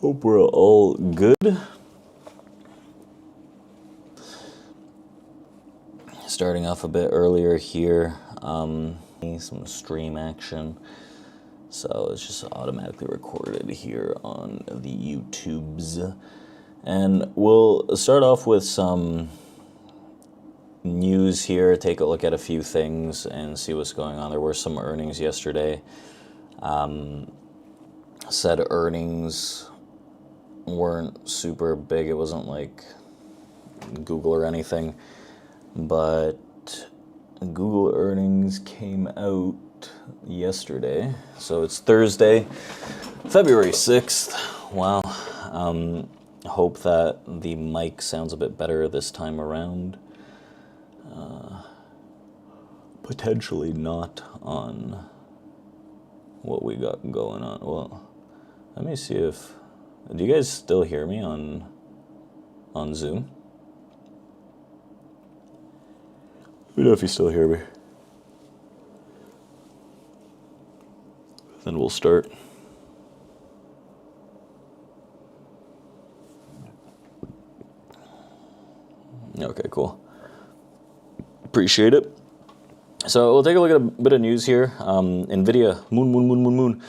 Hope we're all good. Starting off a bit earlier here, some stream action. So it's just automatically recorded here on the YouTubes. And we'll start off with some news here, take a look at a few things and see what's going on. There were some earnings yesterday. Said earnings weren't super big. It wasn't like Google or anything, but Google earnings came out yesterday. So it's Thursday, February 6th. Wow. Hope that the mic sounds a bit better this time around. Potentially not on what we got going on. Well, let me see if... Do you guys still hear me on Zoom? Let me know if you still hear me. Then we'll start. Okay, cool. Appreciate it. So we'll take a look at a bit of news here. NVIDIA, moon.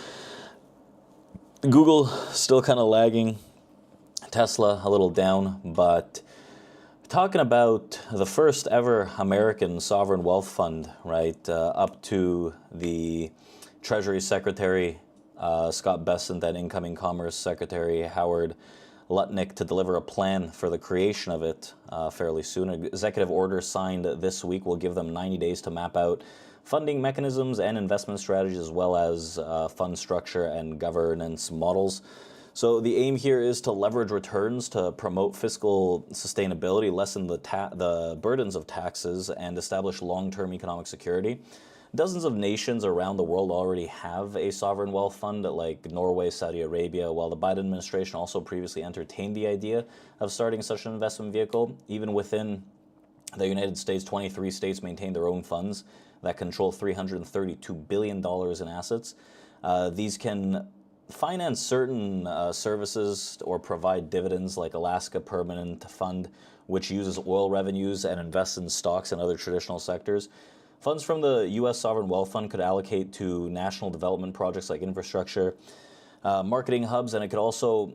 Google still kind of lagging. Tesla a little down, but talking about the first ever American sovereign wealth fund, right? Up to the Treasury Secretary Scott Bessent and incoming Commerce Secretary Howard Lutnick to deliver a plan for the creation of it fairly soon. An executive order signed this week will give them 90 days to map out funding mechanisms and investment strategies, as well as fund structure and governance models. So the aim here is to leverage returns to promote fiscal sustainability, lessen the burdens of taxes, and establish long-term economic security. Dozens of nations around the world already have a sovereign wealth fund, like Norway, Saudi Arabia, while the Biden administration also previously entertained the idea of starting such an investment vehicle. Even within the United States, 23 states maintain their own funds that control $332 billion in assets. These can finance certain services or provide dividends, like Alaska Permanent Fund, which uses oil revenues and invests in stocks and other traditional sectors. Funds from the U.S. Sovereign Wealth Fund could allocate to national development projects like infrastructure, marketing hubs, and it could also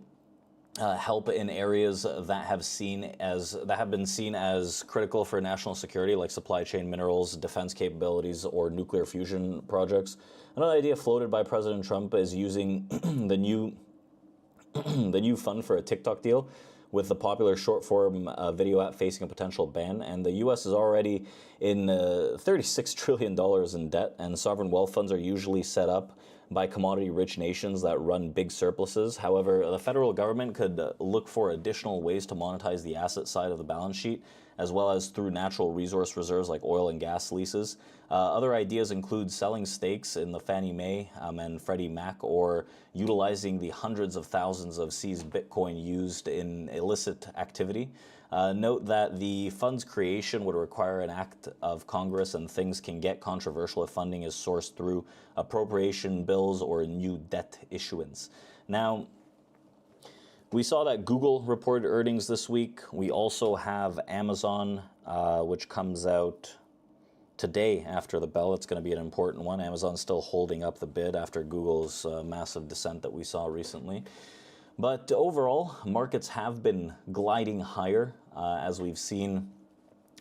help in areas that have been seen as critical for national security, like supply chain minerals, defense capabilities, or nuclear fusion projects. Another idea floated by President Trump is using the new fund for a TikTok deal, with the popular short-form video app facing a potential ban. And the U.S. is already in $36 trillion in debt, and sovereign wealth funds are usually set up by commodity-rich nations that run big surpluses. However, the federal government could look for additional ways to monetize the asset side of the balance sheet, as well as through natural resource reserves like oil and gas leases. Other ideas include selling stakes in the Fannie Mae and Freddie Mac, or utilizing the hundreds of thousands of seized Bitcoin used in illicit activity. Note that the fund's creation would require an act of Congress, and things can get controversial if funding is sourced through appropriation bills or new debt issuance. Now, we saw that Google reported earnings this week. We also have Amazon, which comes out today after the bell. It's going to be an important one. Amazon's still holding up the bid after Google's massive descent that we saw recently. But overall, markets have been gliding higher, as we've seen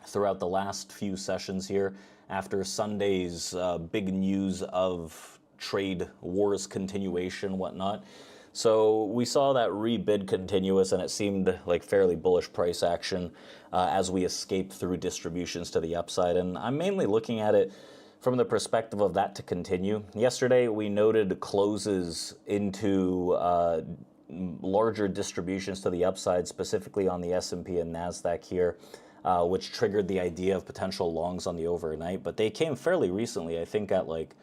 throughout the last few sessions here, after Sunday's big news of trade wars continuation, whatnot. So we saw that rebid continuous, and it seemed like fairly bullish price action as we escaped through distributions to the upside. And I'm mainly looking at it from the perspective of that to continue. Yesterday, we noted closes into larger distributions to the upside, specifically on the S&P and NASDAQ here, which triggered the idea of potential longs on the overnight. But they came fairly recently, I think at like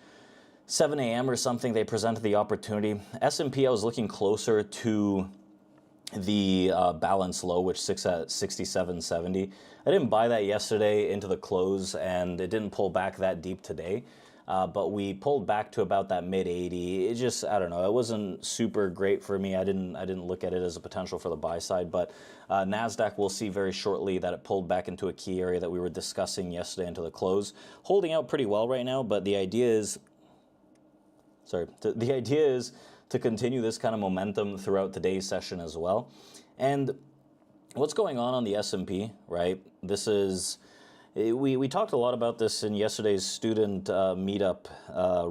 7 a.m. or something, they presented the opportunity. S&P, I was looking closer to the balance low, which sits at 67.70. I didn't buy that yesterday into the close, and it didn't pull back that deep today. but we pulled back to about that mid 80. It just, I don't know, it wasn't super great for me. I didn't look at it as a potential for the buy side, but NASDAQ, we'll see very shortly that it pulled back into a key area that we were discussing yesterday into the close, holding out pretty well right now. But the idea is, the idea is to continue this kind of momentum throughout today's session as well. And what's going on the S&P, right? This is, we talked a lot about this in yesterday's student meetup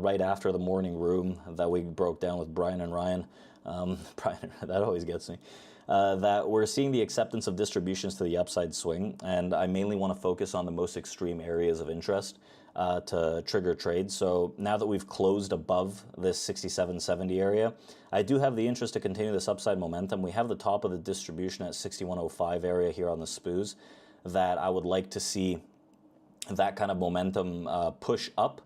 right after the morning room that we broke down with Brian and Ryan. Brian, that always gets me. That we're seeing the acceptance of distributions to the upside swing, and I mainly want to focus on the most extreme areas of interest to trigger trades. So now that we've closed above this 67.70 area, I do have the interest to continue this upside momentum. We have the top of the distribution at 61.05 area here on the SPOOs that I would like to see that kind of momentum push up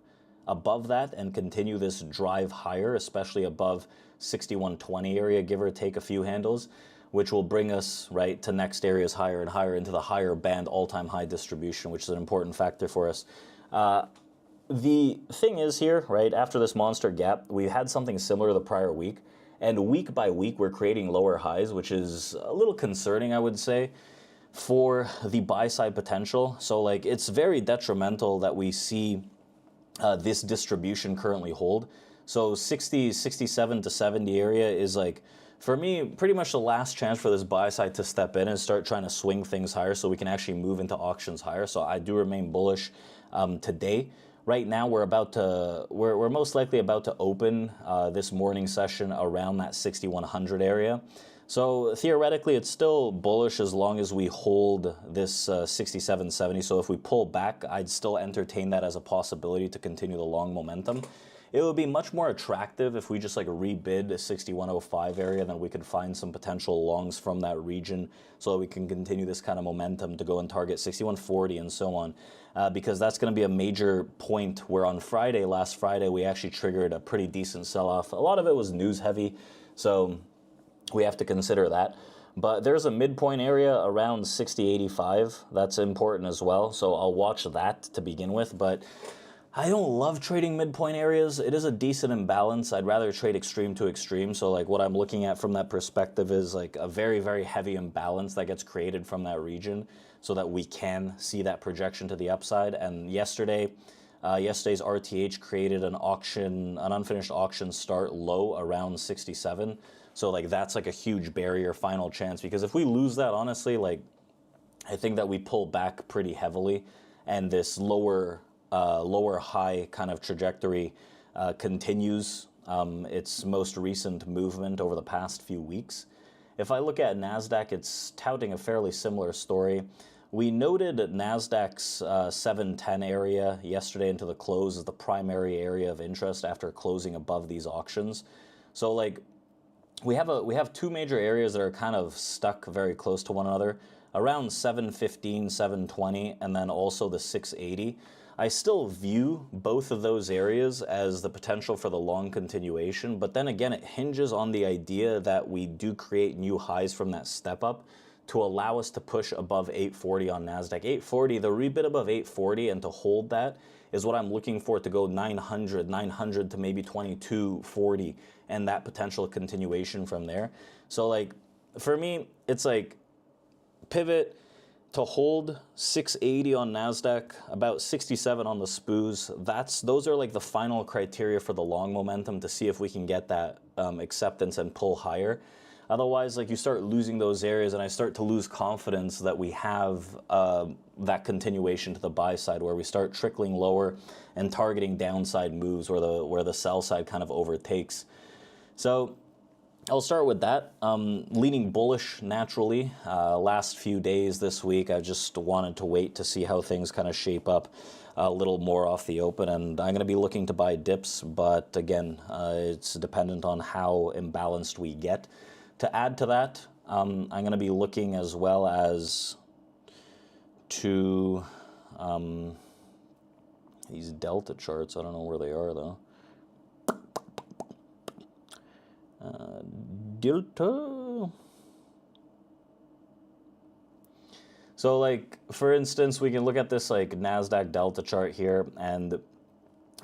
above that and continue this drive higher, especially above 61.20 area, give or take a few handles, which will bring us right to next areas higher and higher into the higher band all-time high distribution, which is an important factor for us. The thing is here, right, after this monster gap, we had something similar the prior week, and week by week we're creating lower highs, which is a little concerning, I would say, for the buy side potential. So like, it's very detrimental that we see this distribution currently hold. So 67 to 70 area is like, for me, pretty much the last chance for this buy side to step in and start trying to swing things higher so we can actually move into auctions higher. So I do remain bullish today. Right now, we're most likely about to open this morning session around that 6100 area. So theoretically, it's still bullish as long as we hold this 67.70. So if we pull back, I'd still entertain that as a possibility to continue the long momentum. It would be much more attractive if we just like rebid a 61.05 area, then we could find some potential longs from that region so that we can continue this kind of momentum to go and target 61.40 and so on. Because that's going to be a major point where on Friday, last Friday, we actually triggered a pretty decent sell-off. A lot of it was news heavy, so we have to consider that. But there's a midpoint area around 60.85. That's important as well. So I'll watch that to begin with. But I don't love trading midpoint areas. It is a decent imbalance. I'd rather trade extreme to extreme. So like what I'm looking at from that perspective is like a very, very heavy imbalance that gets created from that region so that we can see that projection to the upside. And yesterday's RTH created an unfinished auction start low around 67. So like that's like a huge barrier final chance, because if we lose that, honestly, like I think that we pull back pretty heavily and this lower high kind of trajectory continues its most recent movement over the past few weeks. If I look at NASDAQ, it's touting a fairly similar story. We noted NASDAQ's 710 area yesterday into the close as the primary area of interest after closing above these auctions. So like we have two major areas that are kind of stuck very close to one another, around 715, 720, and then also the 680. I still view both of those areas as the potential for the long continuation, but then again, it hinges on the idea that we do create new highs from that step up to allow us to push above 840 on NASDAQ. 840, the rebid above 840, and to hold that is what I'm looking for, to go 900 to maybe 2240, and that potential continuation from there. So like, for me, it's like pivot to hold 680 on NASDAQ, about 67 on the SPOOs. Those are like the final criteria for the long momentum to see if we can get that acceptance and pull higher. Otherwise, like, you start losing those areas, and I start to lose confidence that we have that continuation to the buy side, where we start trickling lower and targeting downside moves where the sell side kind of overtakes. So I'll start with that. Leaning bullish naturally. Last few days this week, I just wanted to wait to see how things kind of shape up a little more off the open, and I'm going to be looking to buy dips, but again, it's dependent on how imbalanced we get. To add to that, I'm going to be looking as well as to these delta charts. I don't know where they are though. Delta. So like, for instance, we can look at this like NASDAQ delta chart here, and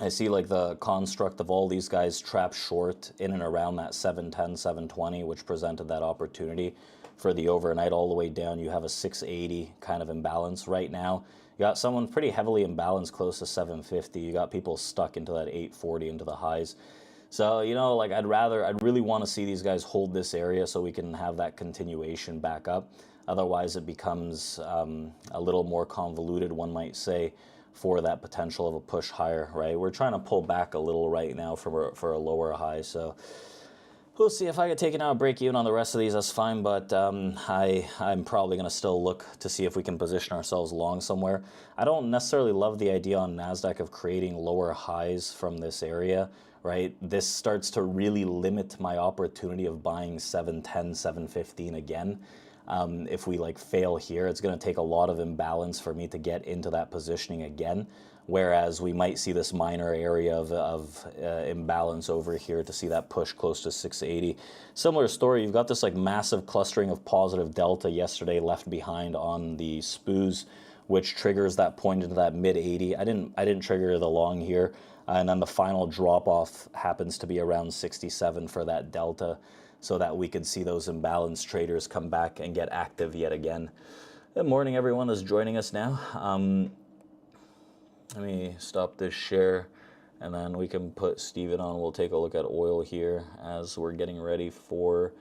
I see like the construct of all these guys trapped short in and around that 710, 720, which presented that opportunity for the overnight all the way down. You have a 680 kind of imbalance right now. You got someone pretty heavily imbalanced close to 750. You got people stuck into that 840 into the highs. So, you know, like I'd really want to see these guys hold this area so we can have that continuation back up. Otherwise, it becomes a little more convoluted, one might say, for that potential of a push higher, right? We're trying to pull back a little right now for a lower high. So we'll see. If I get taken out a break even on the rest of these, that's fine, but I'm probably going to still look to see if we can position ourselves long somewhere. I don't necessarily love the idea on NASDAQ of creating lower highs from this area, right? This starts to really limit my opportunity of buying 710, 715 again. If we like fail here, it's going to take a lot of imbalance for me to get into that positioning again. Whereas we might see this minor area of imbalance over here to see that push close to 680. Similar story, you've got this like massive clustering of positive delta yesterday left behind on the SPOOs, which triggers that point into that mid 80. I didn't trigger the long here, and then the final drop off happens to be around 67 for that delta, so that we could see those imbalanced traders come back and get active yet again. Good morning, everyone that's joining us now. Let me stop this share, and then we can put Steven on. We'll take a look at oil here as we're getting ready for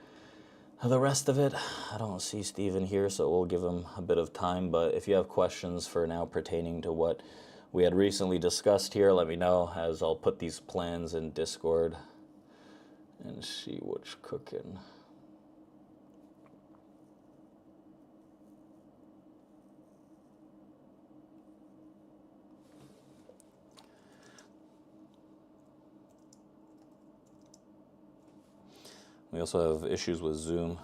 the rest of it. I don't see Steven here, so we'll give him a bit of time. But if you have questions for now pertaining to what we had recently discussed here, let me know, as I'll put these plans in Discord and see what's cooking. We also have issues with Zoom.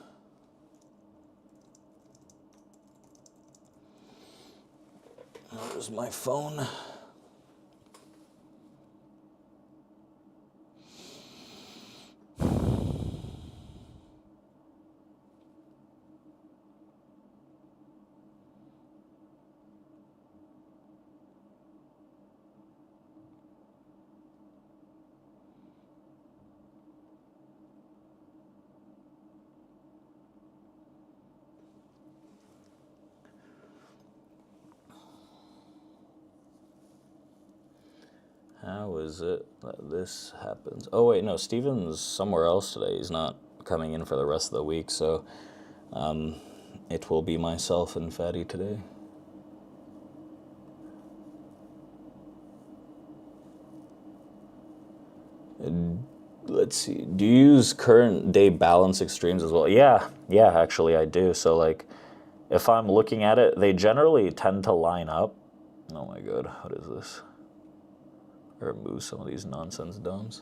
There's my phone. How is it that this happens? Oh wait, no, Steven's somewhere else today. He's not coming in for the rest of the week, so it will be myself and Fatty today. Let's see, do you use current day balance extremes as well? Yeah, actually I do. So like, if I'm looking at it, they generally tend to line up. Oh my god, what is this? Remove some of these nonsense domes.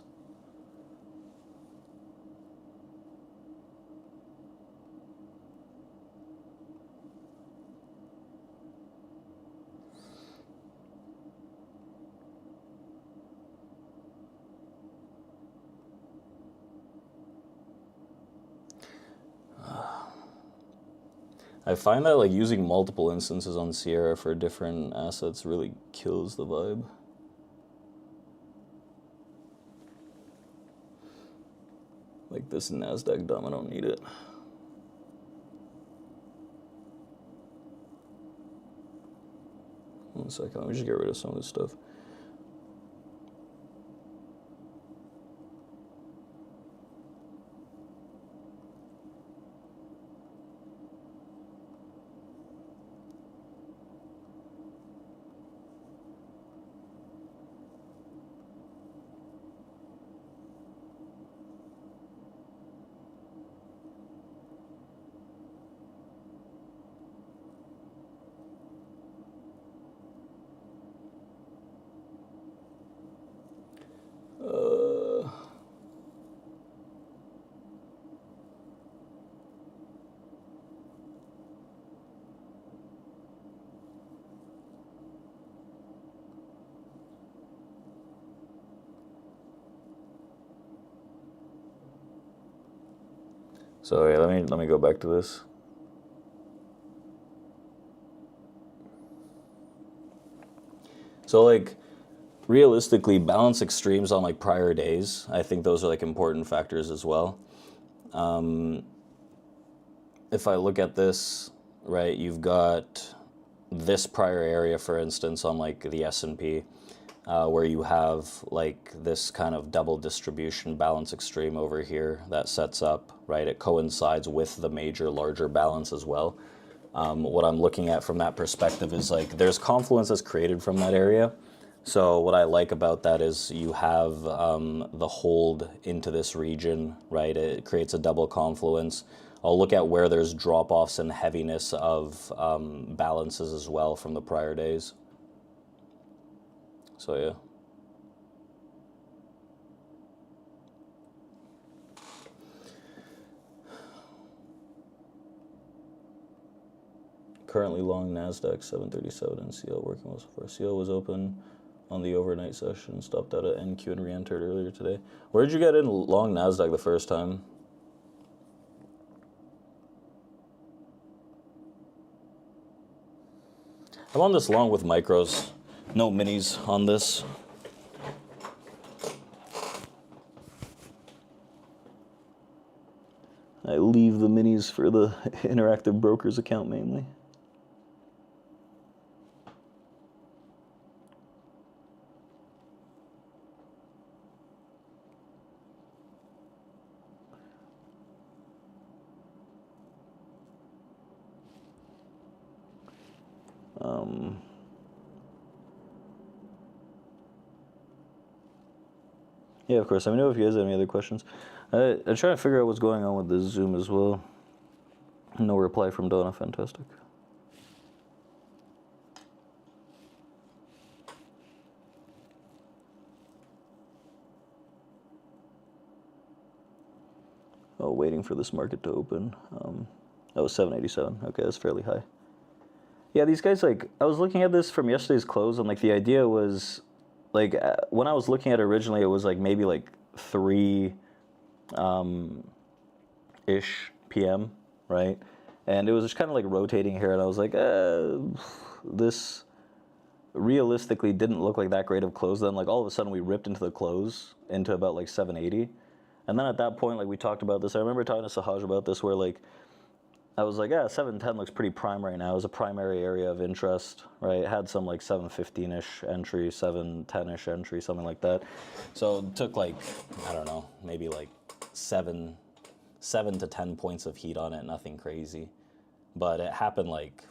I find that like using multiple instances on Sierra for different assets really kills the vibe. Like this NASDAQ dumb, I don't need it. One second, let me just get rid of some of this stuff. So yeah, let me go back to this. So like, realistically, balance extremes on like prior days. I think those are like important factors as well. If I look at this, right, you've got this prior area, for instance, on like the S&P, where you have like this kind of double distribution balance extreme over here that sets up, right? It coincides with the major larger balance as well. What I'm looking at from that perspective is like there's confluence that's created from that area. So what I like about that is you have the hold into this region, right? It creates a double confluence. I'll look at where there's drop-offs and heaviness of balances as well from the prior days. So yeah. Currently long NASDAQ 737 and CL working well so far. CL was open on the overnight session, stopped out at NQ and re-entered earlier today. Where did you get in long NASDAQ the first time? I'm on this long with micros, no minis on this. I leave the minis for the interactive brokers account mainly. Yeah, of course. Let me know if you guys have any other questions. I'm trying to figure out what's going on with this Zoom as well. No reply from Donna. Fantastic. Oh, waiting for this market to open. That was 787. Okay, that's fairly high. Yeah, these guys, like, I was looking at this from yesterday's close, and like the idea was, like, when I was looking at it originally, it was like maybe like 3 ish p.m., right? And it was just kind of like rotating here, and I was like, this realistically didn't look like that great of close. Then like all of a sudden we ripped into the close into about like 780, and then at that point, like, we talked about this. I remember talking to Sahaj about this, where like I was like, yeah, 710 looks pretty prime right now. It was a primary area of interest, right? It had some like 715-ish entry, 710-ish entry, something like that. So it took like, I don't know, maybe like 7 to 10 points of heat on it, nothing crazy. But it happened like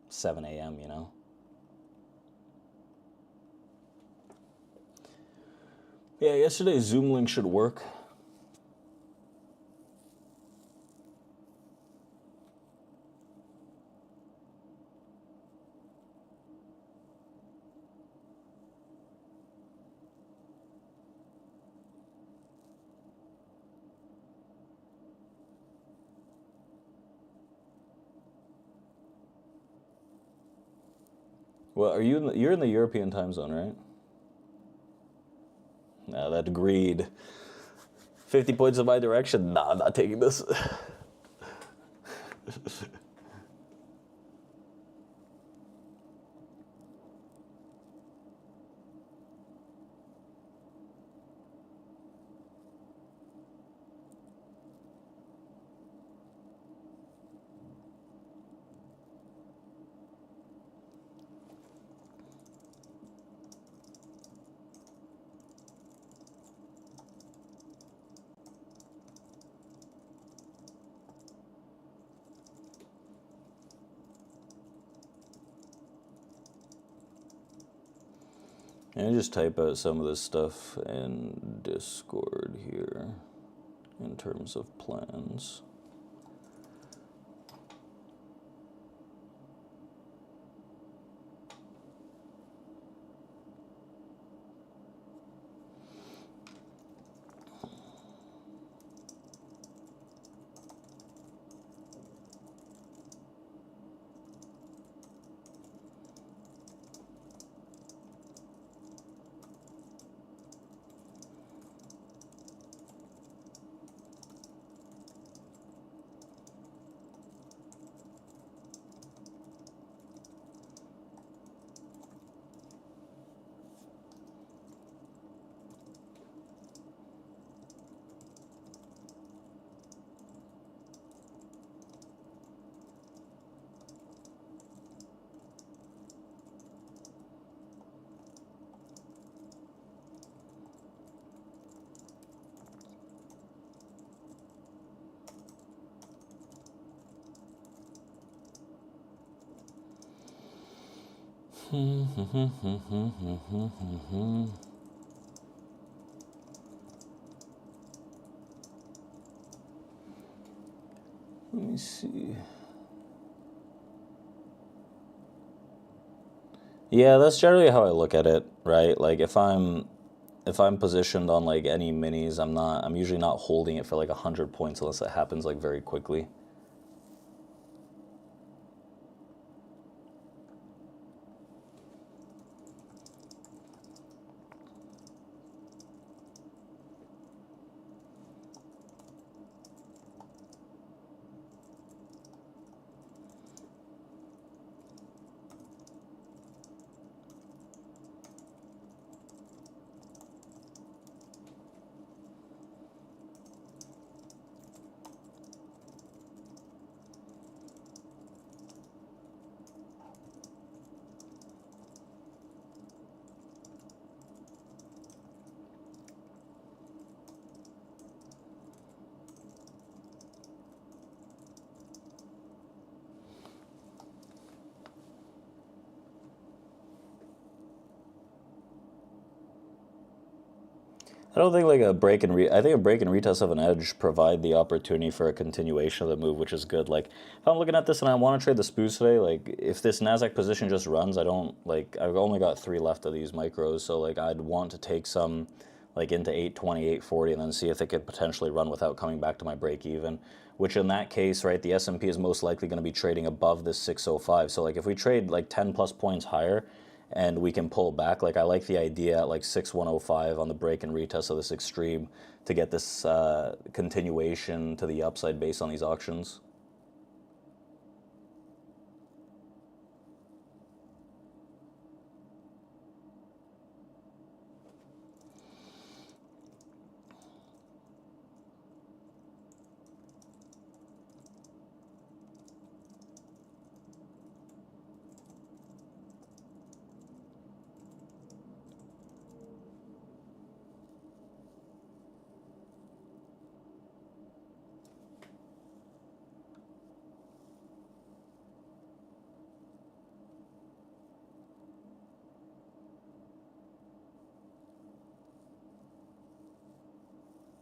7 a.m., you know? Yeah, yesterday's Zoom link should work. Well, you're in the European time zone, right? Nah, that agreed. 50 points in my direction? Nah, I'm not taking this. And I just type out some of this stuff in Discord here in terms of plans. Let me see. Yeah, that's generally how I look at it, right? Like if I'm positioned on like any minis, I'm usually not holding it for like 100 points unless it happens like very quickly. I don't think like a break and I think a break and retest of an edge provide the opportunity for a continuation of the move, which is good. Like if I'm looking at this and I want to trade the spoos today, like if this Nasdaq position just runs, I don't like I've only got 3 left of these micros, so like I'd want to take some like into 820, 840, and then see if they could potentially run without coming back to my break even. Which in that case, right, the S&P is most likely going to be trading above this 605. So like if we trade like 10 plus points higher, and we can pull back. Like I like the idea at like 6105 on the break and retest of this extreme to get this continuation to the upside based on these auctions.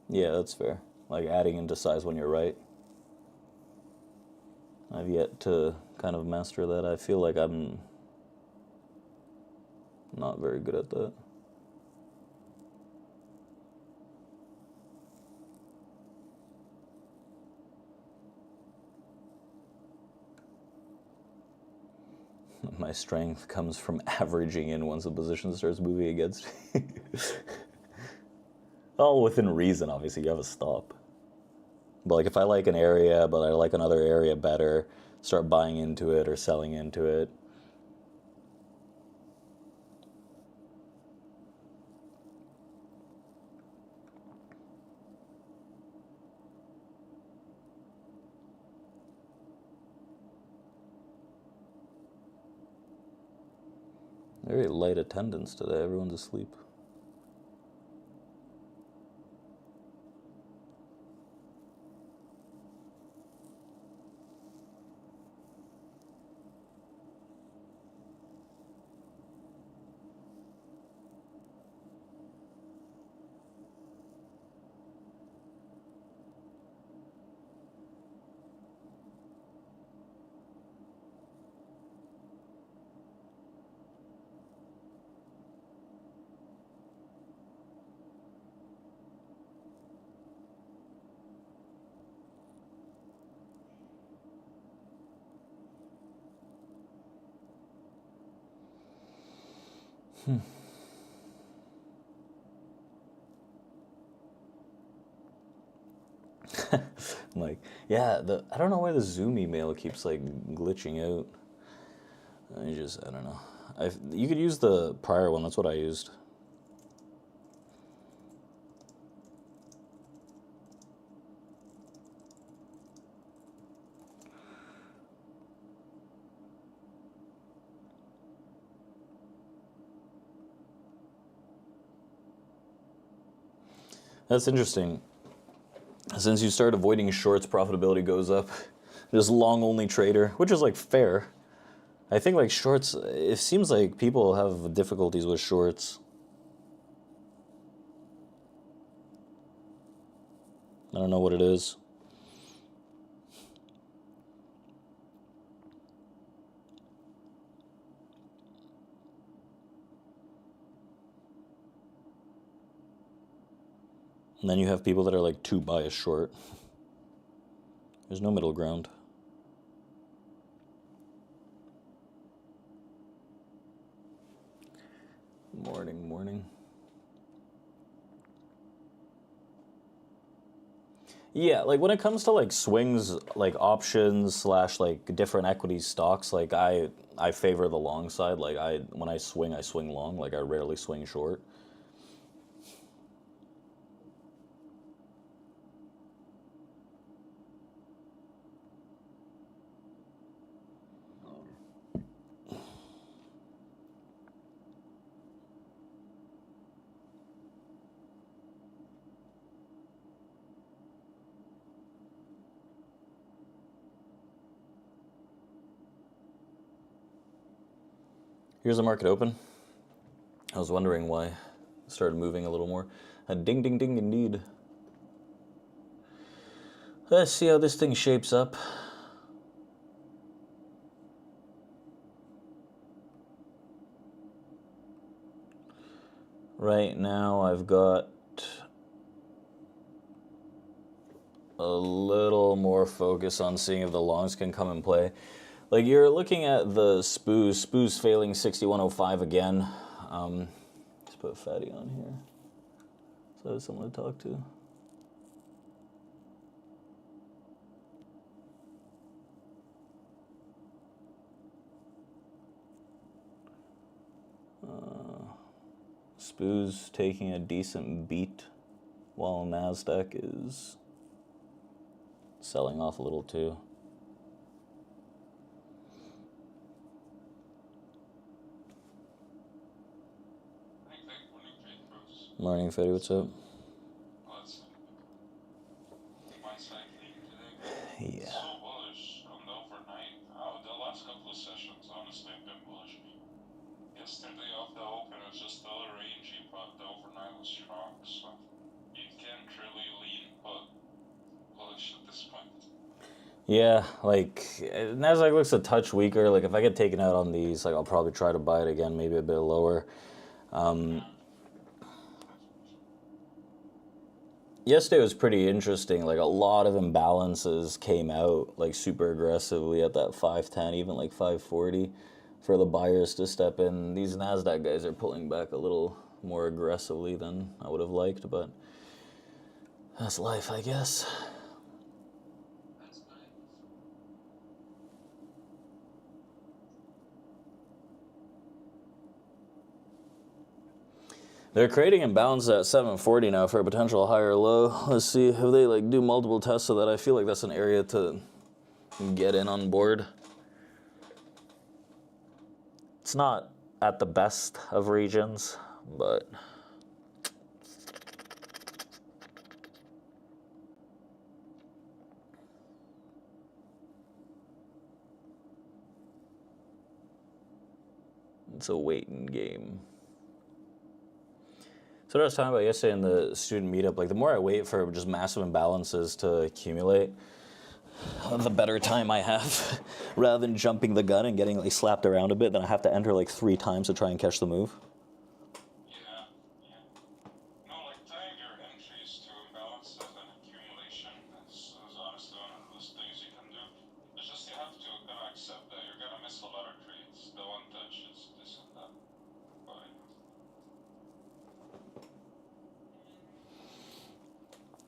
Yeah, that's fair. Like adding into size when you're right. I've yet to kind of master that. I feel like I'm not very good at that. My strength comes from averaging in once the position starts moving against me. All within reason, obviously, you have a stop. But like if I like an area, but I like another area better, start buying into it or selling into it. Very light attendance today. Everyone's asleep. I'm like, yeah, I don't know why the Zoom email keeps like glitching out. I don't know. You could use the prior one. That's what I used. That's interesting. Since you start avoiding shorts, profitability goes up. Just long only trader, which is like fair. I think like shorts, it seems like people have difficulties with shorts. I don't know what it is. And then you have people that are like too bias short. There's no middle ground. Morning, morning. Yeah, like when it comes to like swings, like options slash like different equity stocks, like I favor the long side. Like when I swing long. Like I rarely swing short. Here's the market open. I was wondering why it started moving a little more. Ding, ding, ding, indeed. Let's see how this thing shapes up. Right now I've got a little more focus on seeing if the longs can come and play. Like you're looking at the Spoos failing 6105 again. Let's put Fatty on here. So I have someone to talk to. Spoos taking a decent beat while NASDAQ is selling off a little too. Morning, Fatty, what's up? Yeah. So bullish on the overnight. The last couple of sessions, honestly, have been bullish. Yesterday off the open was just a little rangy, but the overnight was strong, so you can't really lean but bullish at this point. Yeah, like Nasdaq looks a touch weaker. Like if I get taken out on these, like I'll probably try to buy it again, maybe a bit lower. Yesterday was pretty interesting. Like a lot of imbalances came out like super aggressively at that 510, even like 540 for the buyers to step in. These NASDAQ guys are pulling back a little more aggressively than I would have liked, but that's life, I guess. They're creating imbalance at 740 now for a potential higher low. Let's see if they like do multiple tests of that. I feel like that's an area to get in on board. It's not at the best of regions, but it's a waiting game. So what I was talking about yesterday in the student meetup, like the more I wait for just massive imbalances to accumulate, the better time I have. Rather than jumping the gun and getting like slapped around a bit, then I have to enter like 3 times to try and catch the move. Yeah. No, like tying your entries to imbalances and accumulation is honestly one of those things you can do. It's just you have to kind of accept that you're gonna miss a lot of trades. The one touch is this and that. But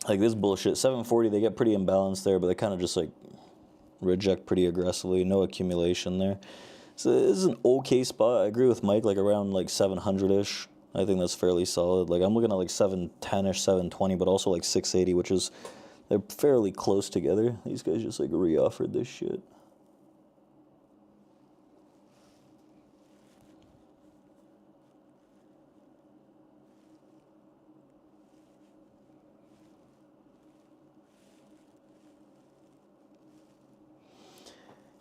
Like this bullshit, 740, they get pretty imbalanced there, but they kind of just like reject pretty aggressively. No accumulation there. So this is an okay spot. I agree with Mike, like around like 700-ish. I think that's fairly solid. Like I'm looking at like 710-ish, 720, but also like 680, which is, they're fairly close together. These guys just like re-offered this shit.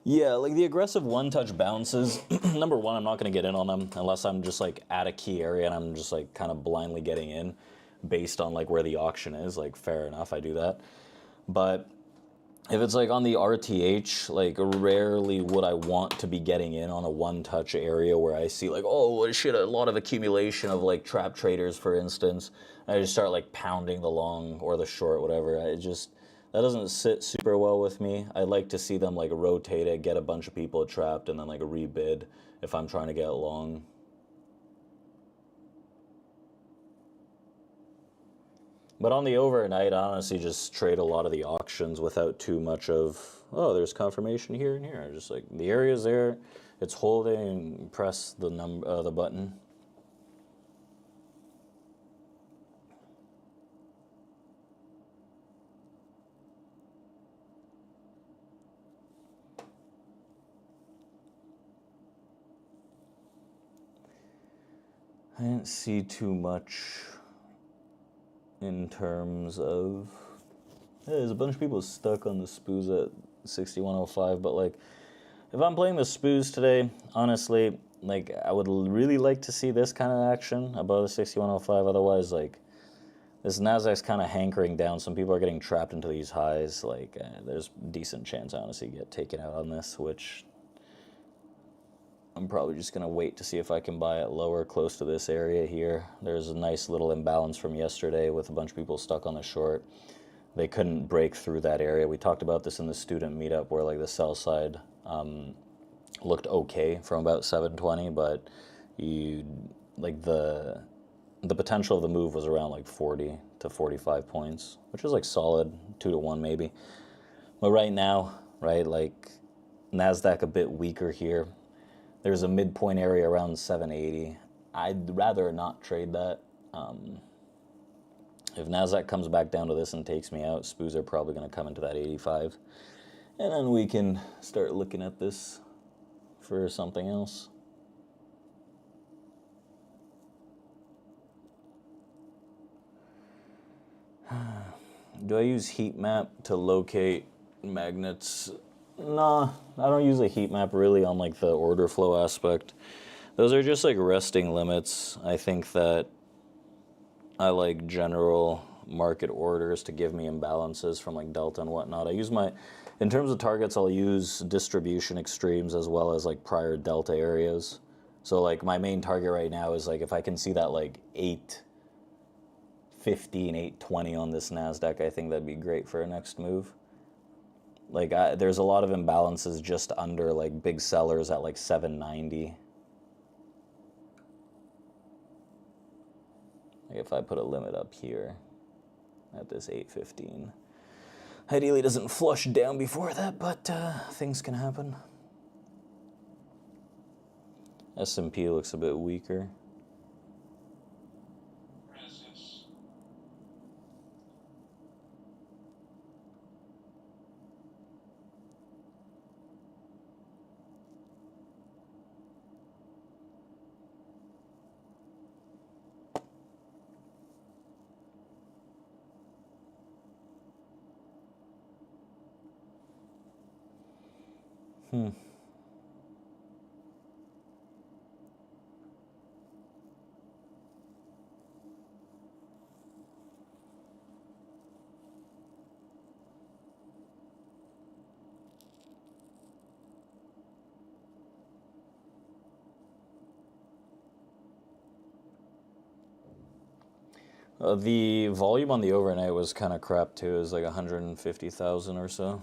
Yeah, like the aggressive one-touch bounces, number one, I'm not going to get in on them unless I'm just like at a key area and I'm just like kind of blindly getting in based on like where the auction is. Like, fair enough, I do that. But if it's like on the RTH, like rarely would I want to be getting in on a one-touch area where I see like, oh shit, a lot of accumulation of like trap traders, for instance. I just start like pounding the long or the short, whatever. That doesn't sit super well with me. I like to see them like rotate it, get a bunch of people trapped, and then like rebid if I'm trying to get long. But on the overnight, I honestly just trade a lot of the auctions without too much of, oh, there's confirmation here and here. Just like the area's there, it's holding, and press the button. I didn't see too much in terms of, yeah, there's a bunch of people stuck on the spoos at 6105, but like if I'm playing the spoos today, honestly, like I would really like to see this kind of action above the 6105. Otherwise, like this Nasdaq's kind of hankering down. Some people are getting trapped into these highs. Like there's decent chance I honestly get taken out on this, which I'm probably just gonna wait to see if I can buy it lower, close to this area here. There's a nice little imbalance from yesterday with a bunch of people stuck on the short. They couldn't break through that area. We talked about this in the student meetup where like the sell side looked okay from about 720, but you like the potential of the move was around like 40 to 45 points, which is like solid 2 to 1 maybe. But right now, right, like Nasdaq a bit weaker here. There's a midpoint area around 780. I'd rather not trade that. If Nasdaq comes back down to this and takes me out, spoos are probably going to come into that 85. And then we can start looking at this for something else. Do I use heat map to locate magnets? Nah, I don't use a heat map really on like the order flow aspect. Those are just like resting limits. I think that I like general market orders to give me imbalances from like delta and whatnot. In terms of targets, I'll use distribution extremes as well as like prior delta areas. So like my main target right now is like if I can see that like 815, 820 on this NASDAQ, I think that'd be great for a next move. Like there's a lot of imbalances just under like big sellers at like 790. Like if I put a limit up here at this 815. Ideally doesn't flush down before that, but things can happen. S&P looks a bit weaker. Yes. The volume on the overnight was kind of crap too. It was like 150,000 or so.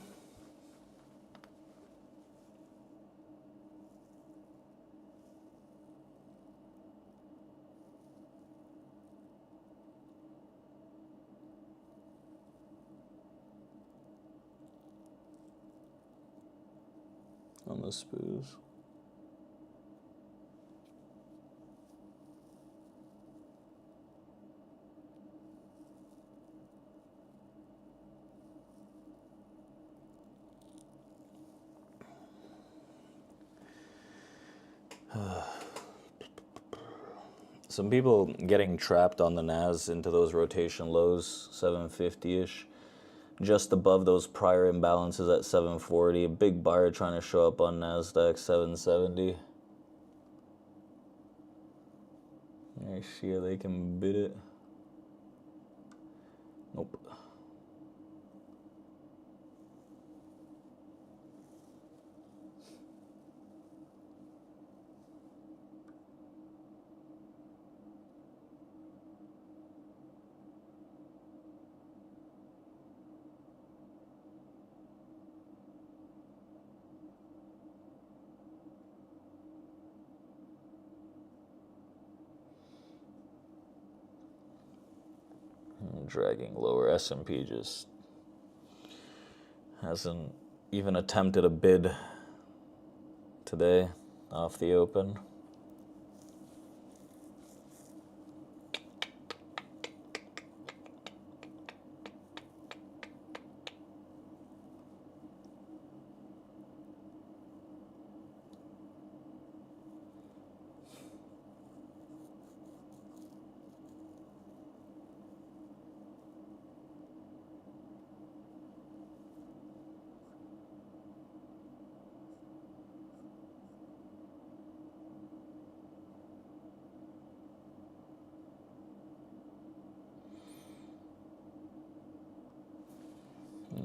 On the spoos. Some people getting trapped on the NAS into those rotation lows, 750-ish. just above those prior imbalances at 740. A big buyer trying to show up on NASDAQ, 770. I see how they can bid it. Nope. Dragging lower. S&P just hasn't even attempted a bid today off the open.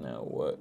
Now what?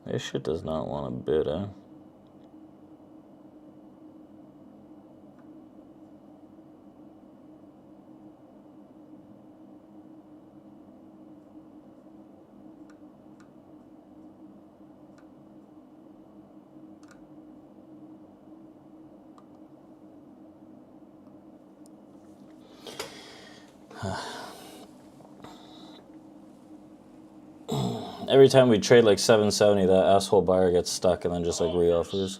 This shit does not want to bid, eh? Every time we trade like 770, that asshole buyer gets stuck and then just like reoffers.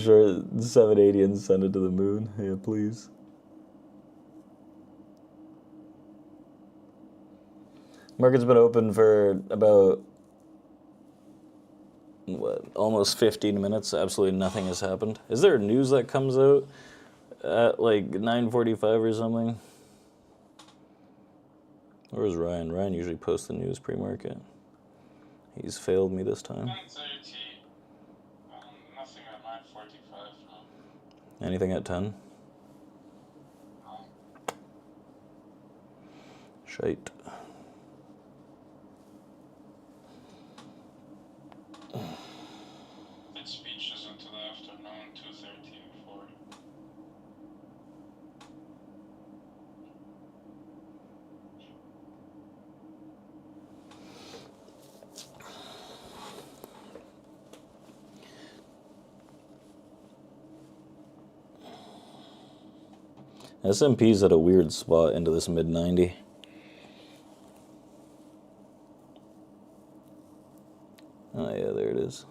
Sure, 780 and send it to the moon. Yeah, please. Market's been open for about, what, almost 15 minutes. Absolutely nothing has happened. Is there news that comes out at like 9:45 or something? Where's Ryan? Ryan usually posts the news pre-market. He's failed me this time. 10:30. Nothing at 9:45. No. Anything at 10? No. Shite. Its speech is into the afternoon, 2:30 and 4. S&P's at a weird spot into this mid-90. Oh yeah, there it is.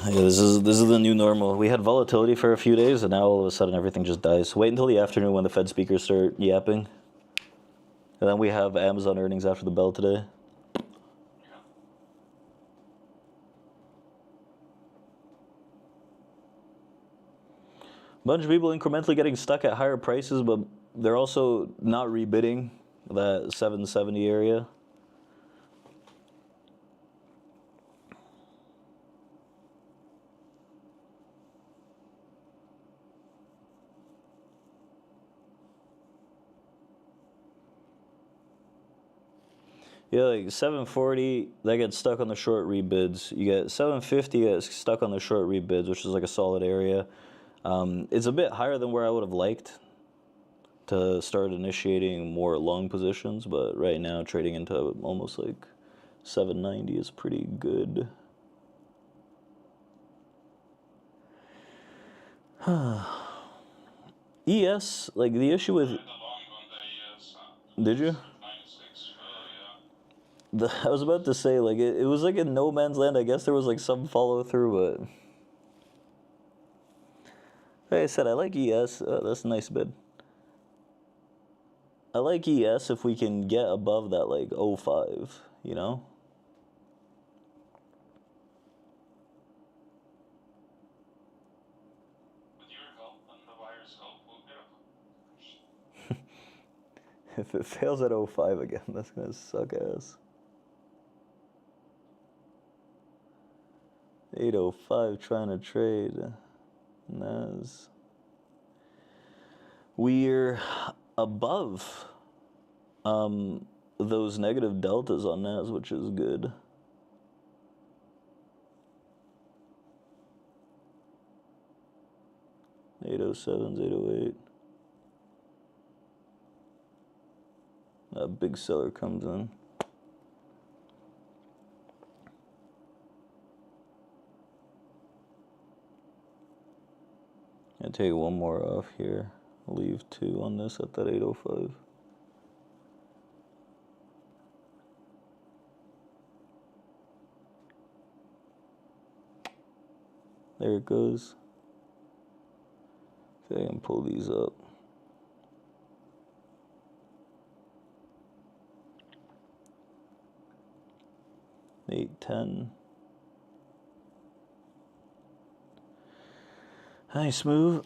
Yeah, this is the new normal. We had volatility for a few days, and now all of a sudden everything just dies. Wait until the afternoon when the Fed speakers start yapping, and then we have Amazon earnings after the bell today. Yeah. Bunch of people incrementally getting stuck at higher prices, but they're also not rebidding that 770 area. Yeah, like 740, that gets stuck on the short rebids. You get 750 that's stuck on the short rebids, which is like a solid area. It's a bit higher than where I would have liked to start initiating more long positions, but right now trading into almost like 790 is pretty good. ES, like the issue with... Tried along on the ES. Did you? 96 fell, yeah. I was about to say, like, it was like in no man's land. I guess there was like some follow through, but like I said, I like ES. That's a nice bid. I like ES if we can get above that like 05, you know? With your help and the buyer's help, we'll get up. If it fails at 05 again, that's gonna suck ass. 805 trying to trade. Nas. We're above those negative deltas on Nas, which is good. 807s, 808. That big seller comes in. I take one more off here. Leave 2 on this at that 805. There it goes. See if I can pull these up. Eight, 10. Nice move.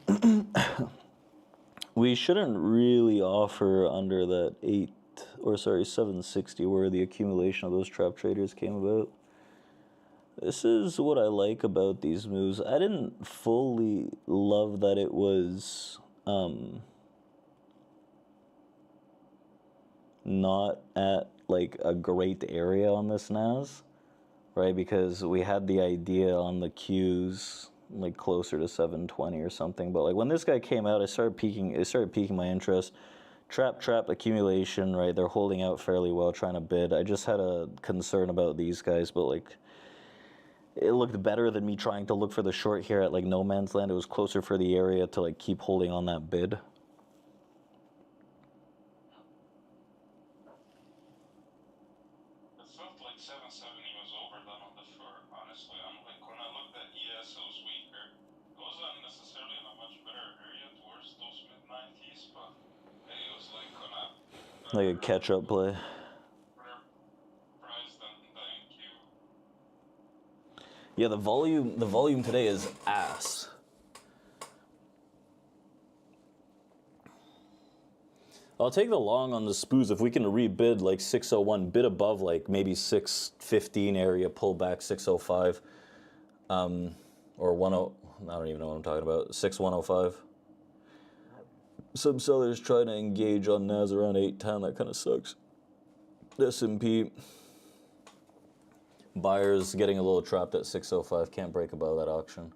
We shouldn't really offer under that 760 where the accumulation of those trap traders came about. This is what I like about these moves. I didn't fully love that it was not at like a great area on this NAS, right? Because we had the idea on the Qs like closer to 720 or something. But like when this guy came out, it started piquing my interest. Trap accumulation, right? They're holding out fairly well, trying to bid. I just had a concern about these guys, but like it looked better than me trying to look for the short here at like no man's land. It was closer for the area to like keep holding on that bid. It felt like 770 was overdone on the short, honestly. I'm like, when I looked at ES, it was weaker. It wasn't necessarily in a much better area towards those mid-90s, but hey, it was like on a Like a catch-up play. better price than the NQ. Yeah, the volume today is ass. I'll take the long on the spoos if we can rebid like 601, bid above like maybe 615 area, pull back 605, or 10. I don't even know what I'm talking about. 6105. Some sellers try to engage on NAS around 810. That kind of sucks. S&P buyers getting a little trapped at 605. Can't break above that auction.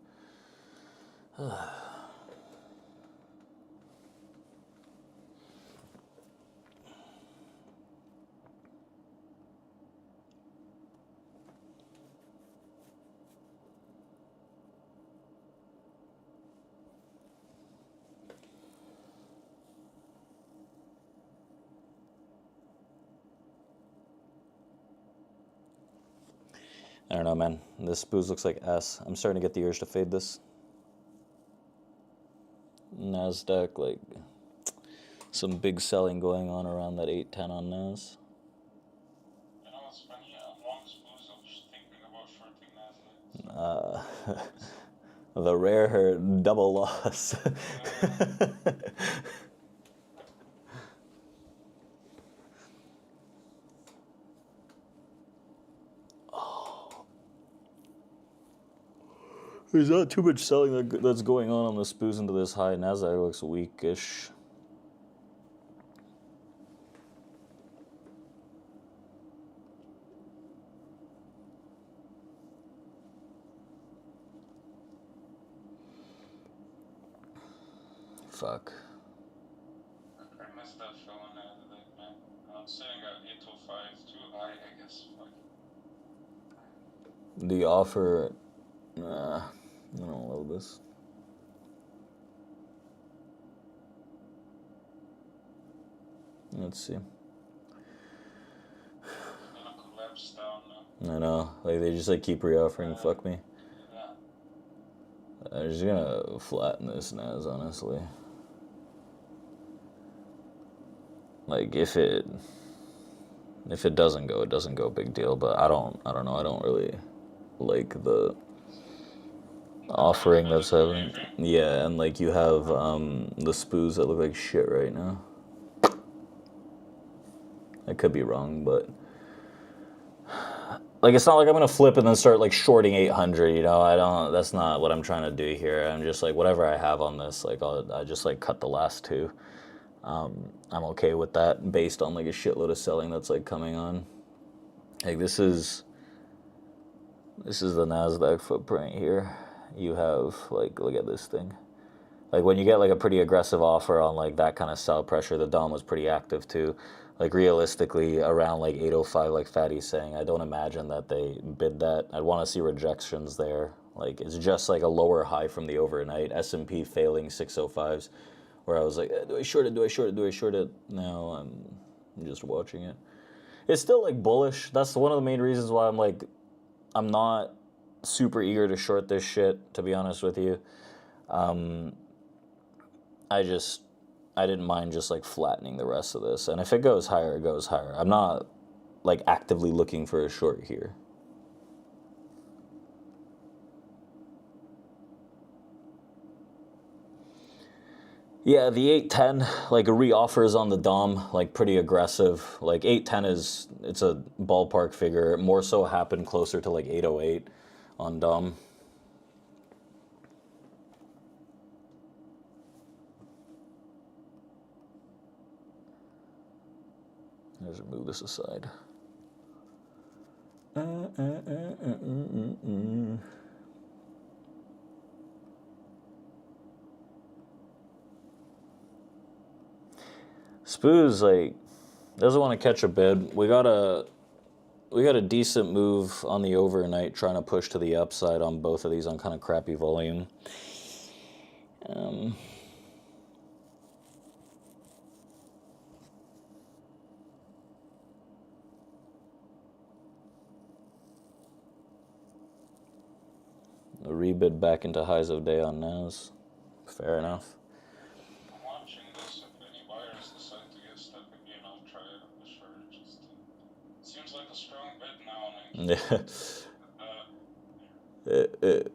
I don't know, man. This booze looks like S. I'm starting to get the urge to fade this. NASDAQ, like, some big selling going on around that 810 on NAS. You know what's funny? Long booze, I was thinking about shorting NASDAQ. The rare double loss. There's not too much selling that's going on the spoos into this high. NASDAQ looks weakish. Fuck. I missed that filling NASDAQ, man. I'm sitting at 805 too high, I guess. Fuck. The offer. I don't love this. Let's see. It's gonna collapse down now. I know. Like, they just like keep reoffering. Fuck me. Yeah. I'm just gonna flatten this NAS, honestly. Like, if it doesn't go, it doesn't go. Big deal. But I don't know. I don't really like the offering that's happening. Yeah, and like you have the spoos that look like shit right now. I could be wrong, but like, it's not like I'm gonna flip and then start like shorting 800. You know, I don't. That's not what I'm trying to do here. I'm just like, whatever I have on this, like I just like cut the last two. I'm okay with that based on like a shitload of selling that's like coming on. Like, this is the NASDAQ footprint here. You have, like, look at this thing. Like, when you get like a pretty aggressive offer on like that kind of sell pressure, the DOM was pretty active too. Like, realistically, around like 805, like Fatty's saying, I don't imagine that they bid that. I'd want to see rejections there. Like, it's just like a lower high from the overnight. S&P failing 605s, where I was like, do I short it? Do I short it? Do I short it? No, I'm just watching it. It's still like bullish. That's one of the main reasons why I'm not super eager to short this shit, to be honest with you. I didn't mind just like flattening the rest of this. And if it goes higher, it goes higher. I'm not like actively looking for a short here. Yeah, the 810, like, reoffers on the DOM, like, pretty aggressive. Like, 810 it's a ballpark figure. It more so happened closer to like 808 on DOM. Let's move this aside. Spoos, like, doesn't want to catch a bid. We got a decent move on the overnight, trying to push to the upside on both of these on kind of crappy volume. A rebid back into highs of day on NAS. Fair enough. I'm watching this. If any buyers decide to get stuck again, I'll try it on the short. It seems like a strong bet now. Yeah. It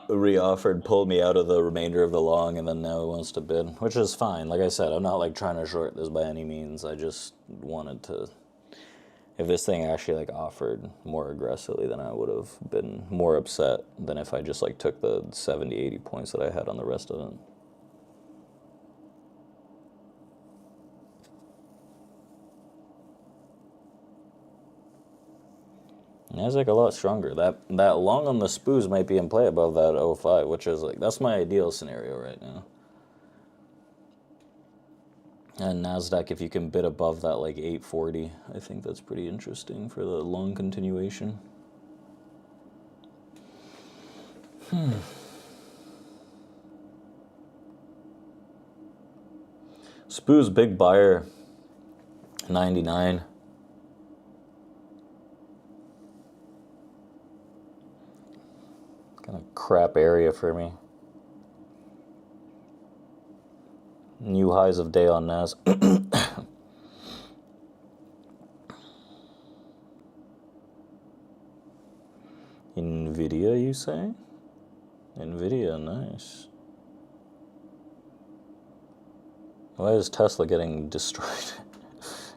reoffered, pulled me out of the remainder of the long, and then now it wants to bid, which is fine. Like I said, I'm not like trying to short this by any means. I just wanted to. If this thing actually like offered more aggressively, then I would have been more upset than if I just like took the 70, 80 points that I had on the rest of it. NASDAQ a lot stronger. That long on the spoos might be in play above that 05, which is like, that's my ideal scenario right now. And NASDAQ, if you can bid above that like 840, I think that's pretty interesting for the long continuation. Spoos big buyer, 99. kind of crap area for me. New highs of day on Nas. Nvidia, you say? Nvidia, nice. Why is Tesla getting destroyed?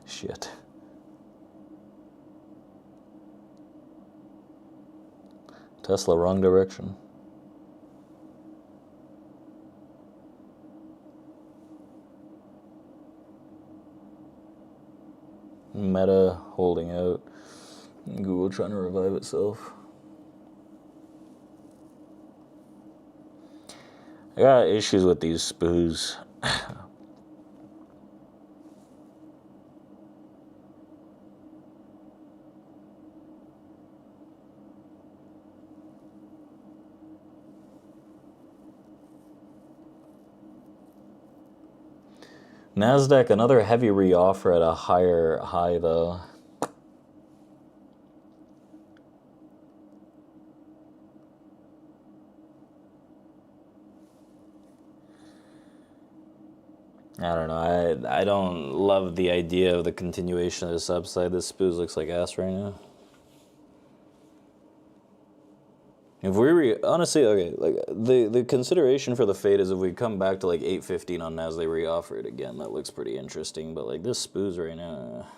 Shit. Tesla, wrong direction. Meta holding out. Google trying to revive itself. I got issues with these spoos. NASDAQ, another heavy reoffer at a higher high, though. I don't know. I don't love the idea of the continuation of this upside. This spoos looks like ass right now. If we honestly, okay, like the consideration for the fade is if we come back to like 815 on Nas, they reoffer it again. That looks pretty interesting. But like this spoos right now.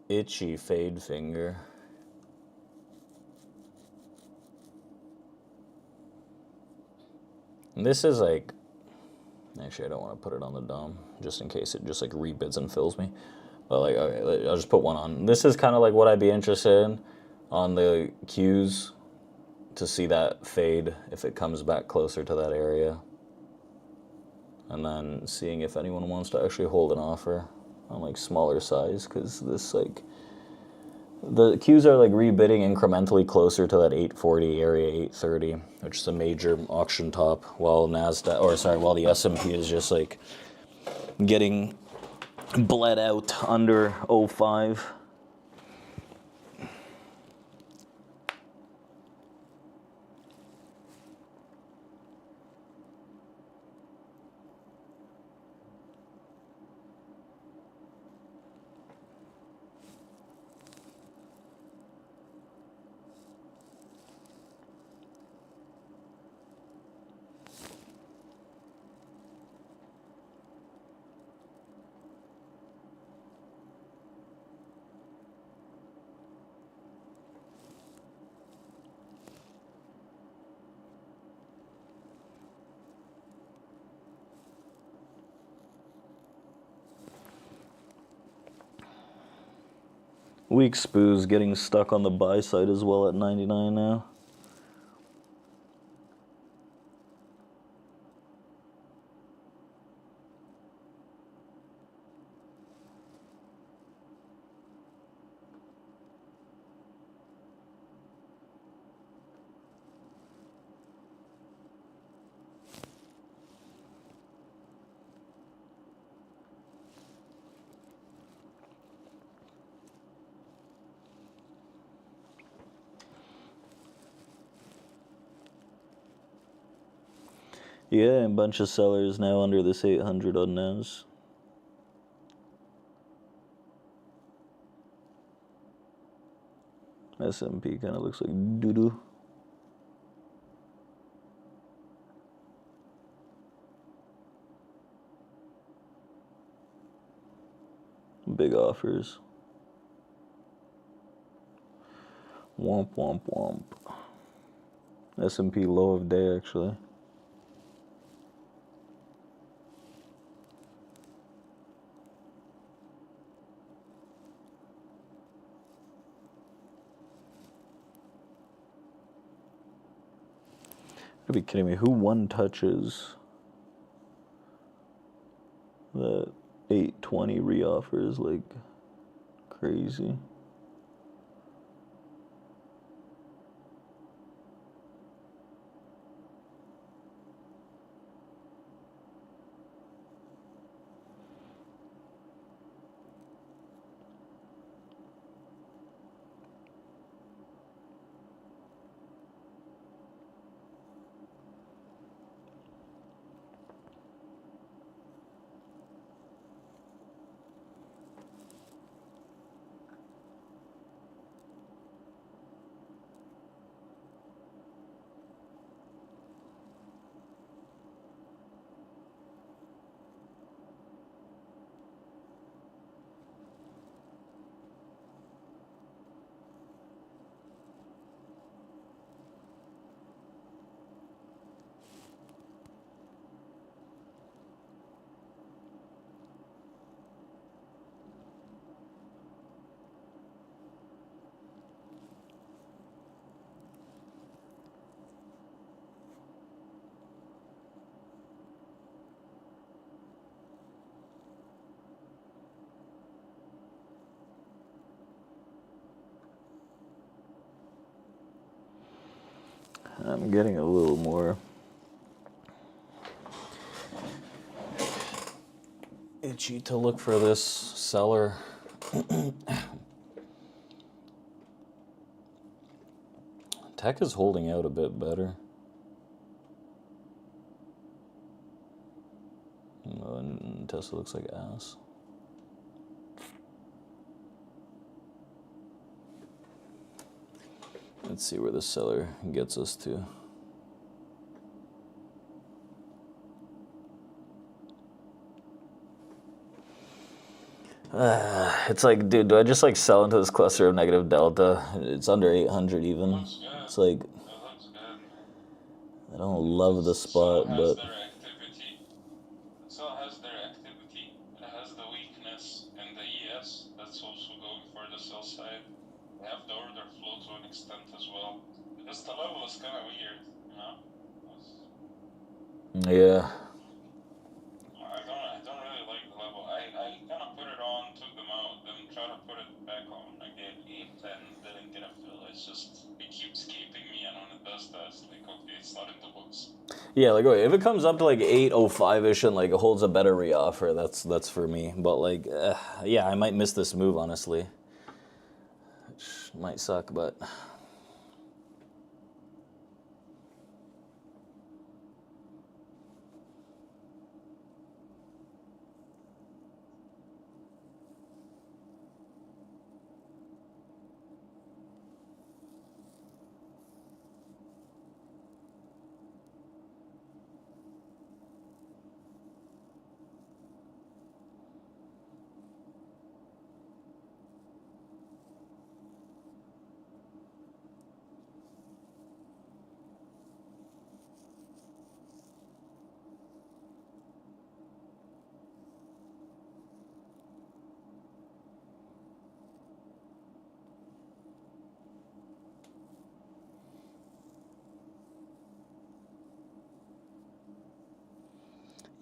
Itchy fade finger. And this is like, actually I don't want to put it on the dome just in case it just like rebids and fills me. But like, okay, I'll just put one on. This is kind of like what I'd be interested in on the Qs to see that fade if it comes back closer to that area. And then seeing if anyone wants to actually hold an offer on like smaller size, because this like, the Qs are like rebidding incrementally closer to that 840 area, 830, which is a major auction top, while while the S&P is just like getting bled out under 05. Weak spoos getting stuck on the buy side as well at 99 now. Yeah, a bunch of sellers now under this 800 on Nas. S&P kind of looks like doo-doo. Big offers. Womp, womp, womp. S&P low of day, actually. You'd be kidding me. Who one touches that 820 reoffers like crazy? I'm getting a little more itchy to look for this seller. Tech is holding out a bit better. And Tesla looks like ass. Let's see where the seller gets us to. It's like, dude, do I just like sell into this cluster of negative delta? It's under 800 even. It's like, It looks good. I don't love the spot, but Their activity. It still has their activity. It has the weakness in the ES. That's also going for the sell side. They have the order flow to an extent as well. Because the level is kind of weird, you know? yeah. I don't really like the level. I kind of put it on, took them out, then try to put it back on again. 810 didn't get a fill. It's just, it keeps keeping me, and when it does that, it's like, okay, it's not in the books. Yeah, like, okay, if it comes up to like 805-ish and like it holds a better reoffer, that's for me. But like, yeah, I might miss this move, honestly. Which might suck, but...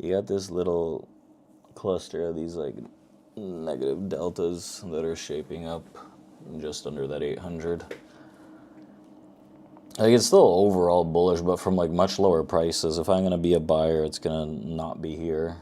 You got this little cluster of these like negative deltas that are shaping up just under that 800. Like, it's still overall bullish, but from like much lower prices. If I'm gonna be a buyer, it's gonna not be here.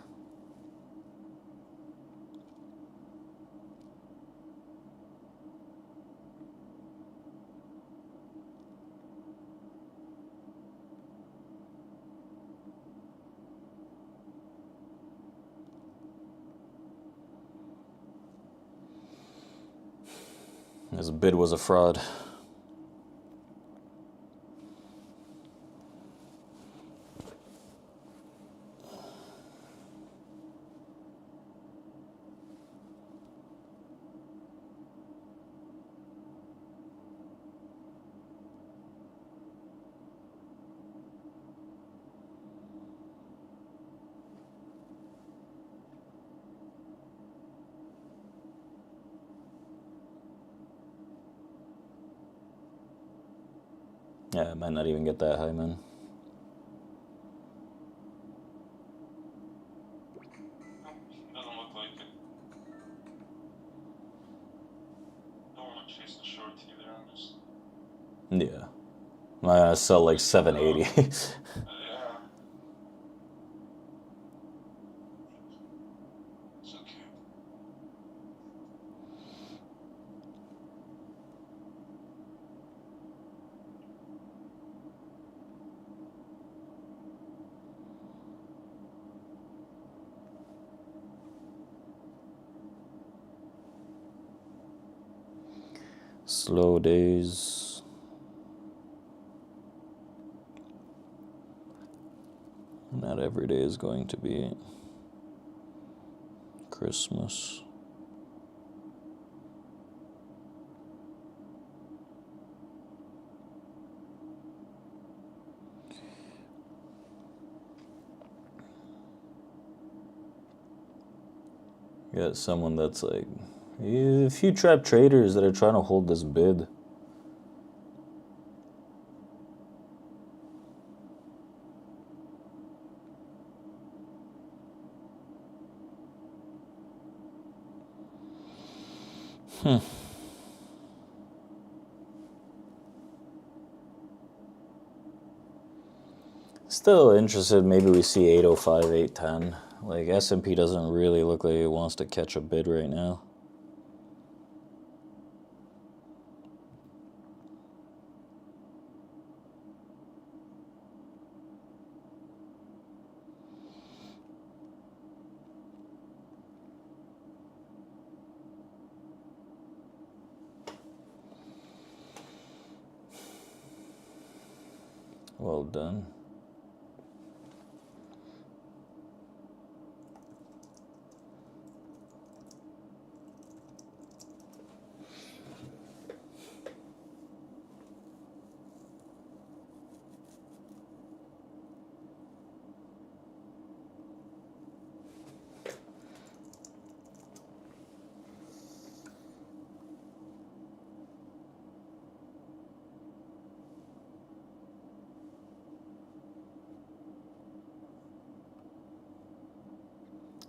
This bid was a fraud. Yeah, it might not even get that high, man. Doesn't look like it. Don't want to chase the short either, I'm just... Yeah. I'm gonna sell like 780. Yeah. It's okay. Slow days. Not every day is going to be Christmas. You got someone that's like, a few trap traders that are trying to hold this bid. Still interested, maybe we see 805, 810. Like, S&P doesn't really look like it wants to catch a bid right now. Well done.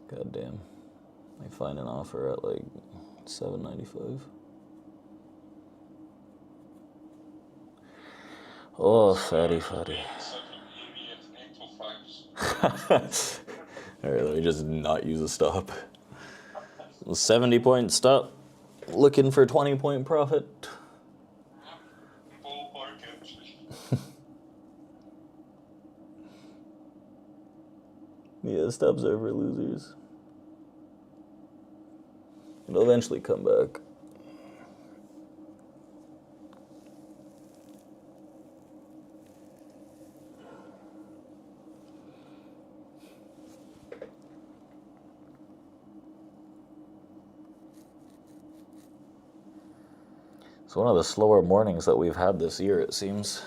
God damn. I find an offer at like $7.95. Oh, fatty. Alright, let me just not use a stop. 70-point stop. Looking for 20-point profit. Ballpark entry. Yeah, stops are for losers. It'll eventually come back. It's one of the slower mornings that we've had this year, it seems.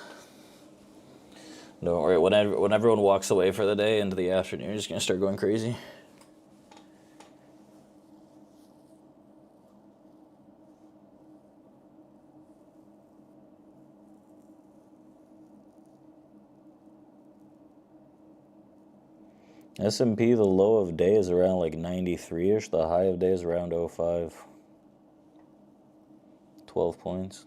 Don't worry, when everyone walks away for the day into the afternoon, you're just going to start going crazy. S&P, the low of day is around like 93-ish. The high of day is around 05. 12 points.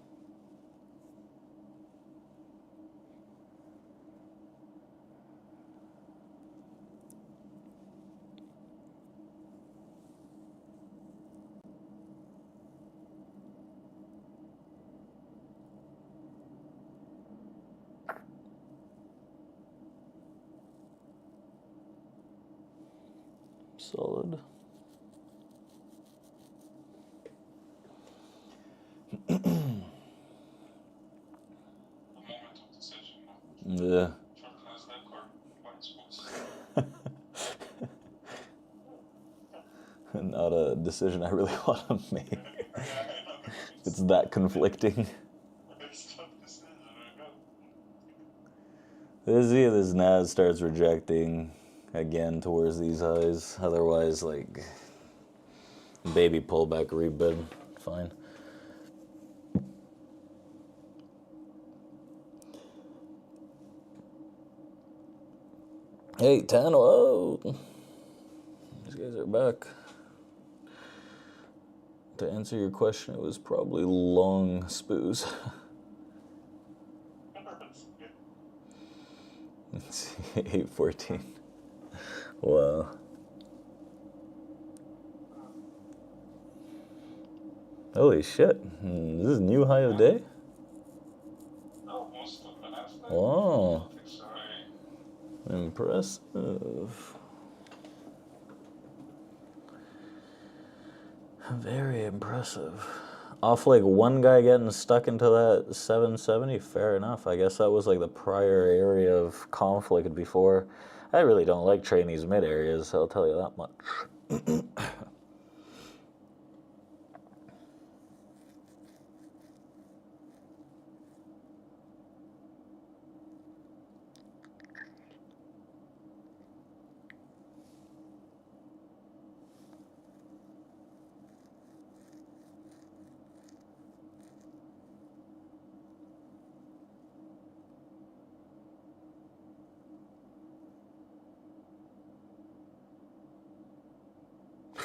Solid. Moment of decision. Yeah. Short Nasdaq or white spots. Not a decision I really want to make. Yeah, I know. It's that conflicting. It's tough decision, I know. This NAS starts rejecting again towards these highs. Otherwise, like, baby pullback rebid. Fine. Hey, Tano. Oh, these guys are back. To answer your question, it was probably long spoos. Let's see, 8:14. Wow. Holy shit. This is new high of day? Oh, most of the Nasdaq. Wow. I think so. Impressive. Very impressive. Off like one guy getting stuck into that 770, fair enough. I guess that was like the prior area of conflict before. I really don't like trading these mid areas, I'll tell you that much.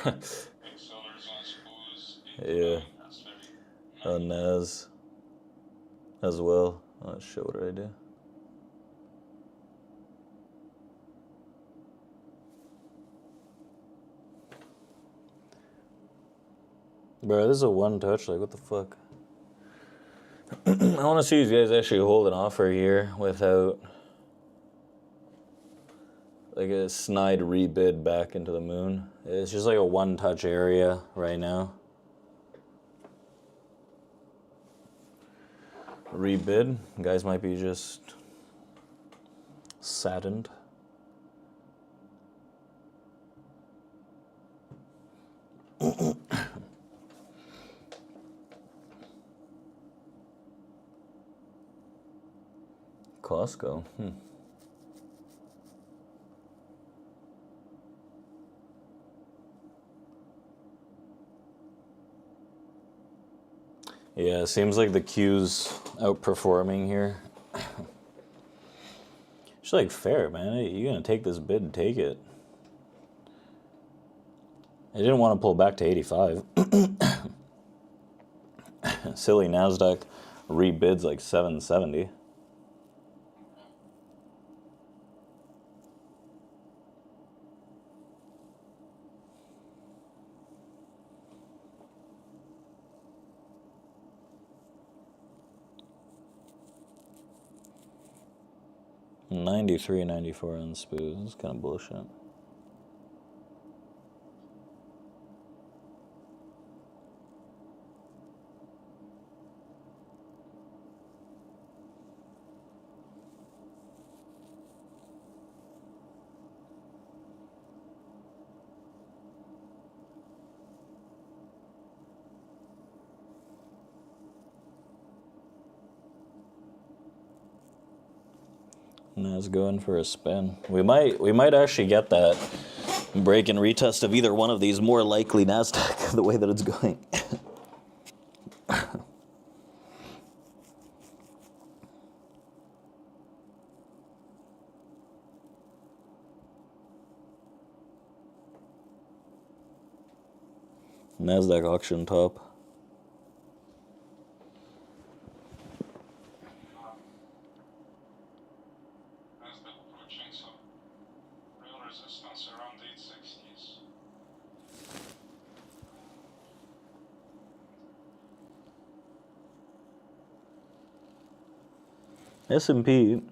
Big sellers on spoos. Yeah. That's very On Nas as well. Oh shit, what did I do? Bro, this is a one touch, like what the fuck? I want to see these guys actually hold an offer here without like a snide rebid back into the moon. It's just like a one touch area right now. Rebid, guys might be just saddened. Costco. Yeah, it seems like the Q's outperforming here. It's like fair, man. You're gonna take this bid, take it. I didn't want to pull back to 85. Silly NASDAQ rebids like 770. $93, $94 on spoos. That's kind of bullshit. Nas going for a spin. We might actually get that break and retest of either one of these, more likely NASDAQ, the way that it's going. NASDAQ auction top. Nasdaq approaching some real resistance around 860s. S&P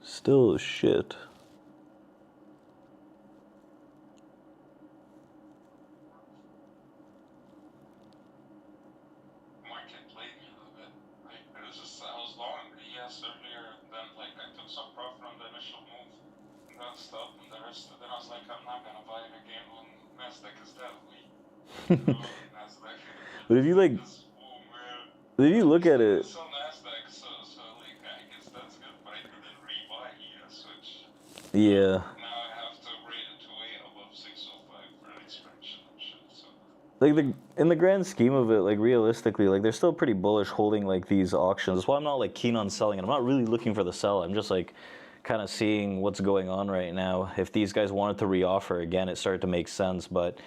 still shit. Market played me a little bit. Like, it was just, I was long ES earlier, then like I took some profit from the initial move, and then stopped, and the rest of it I was like, I'm not gonna buy it again when Nasdaq is that weak. Nasdaq. But if you like, Oh man. if you look at it, So Nasdaq, so like I guess that's good, but I didn't rebuy ES, which yeah. now I have to wait above 605 for an extraction and shit. So like in the grand scheme of it, like realistically, like they're still pretty bullish holding like these auctions. That's why I'm not like keen on selling it. I'm not really looking for the sell. I'm just like kind of seeing what's going on right now. If these guys wanted to reoffer again, it started to make sense, but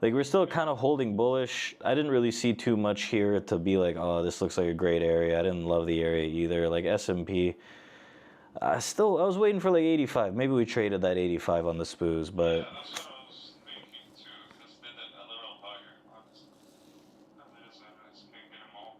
like we're still kind of holding bullish. I didn't really see too much here to be like, oh, this looks like a great area. I didn't love the area either. Like S&P, I was waiting for like 85. Maybe we traded that 85 on the spoos, but Yeah, that's what I was thinking too. Just did it a little higher, honestly. And it's can get them all.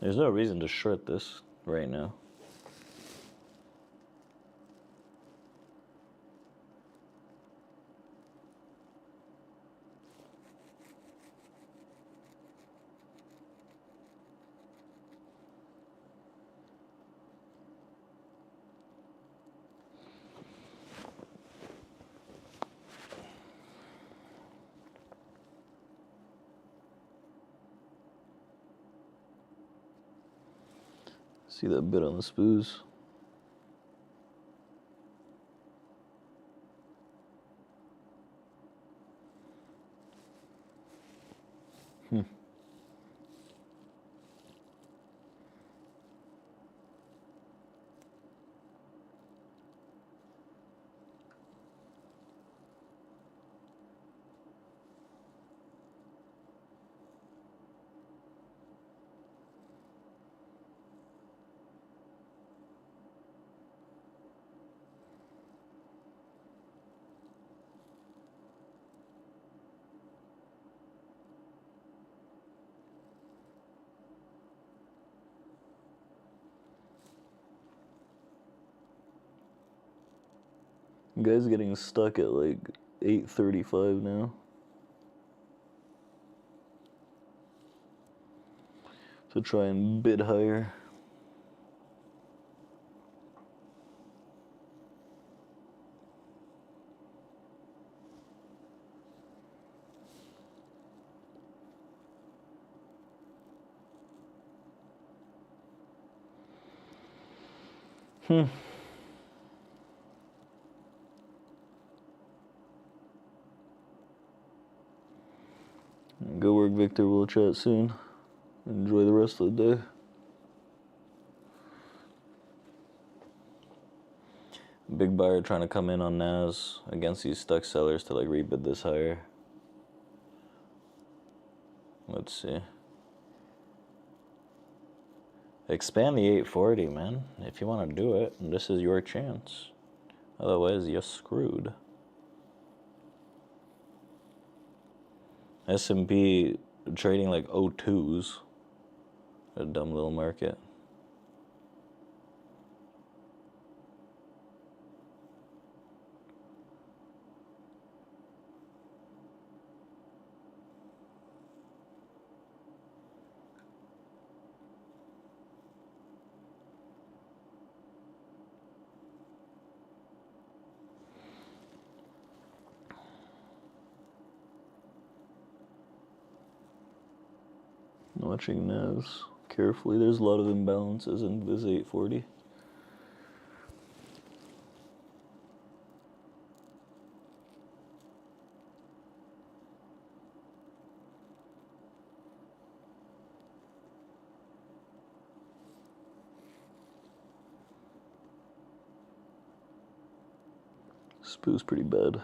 there's no reason to short this right now. See that bit on the spoos? Guy's getting stuck at like 835 now. So try and bid higher. Good work, Victor. We'll chat soon. Enjoy the rest of the day. Big buyer trying to come in on NAS against these stuck sellers to like rebid this higher. Let's see. Expand the 840, man. If you want to do it, this is your chance. Otherwise, you're screwed. S&P trading like O2s. A dumb little market. Watching NAS carefully. There's a lot of imbalances in this 840. Spoo's pretty bad.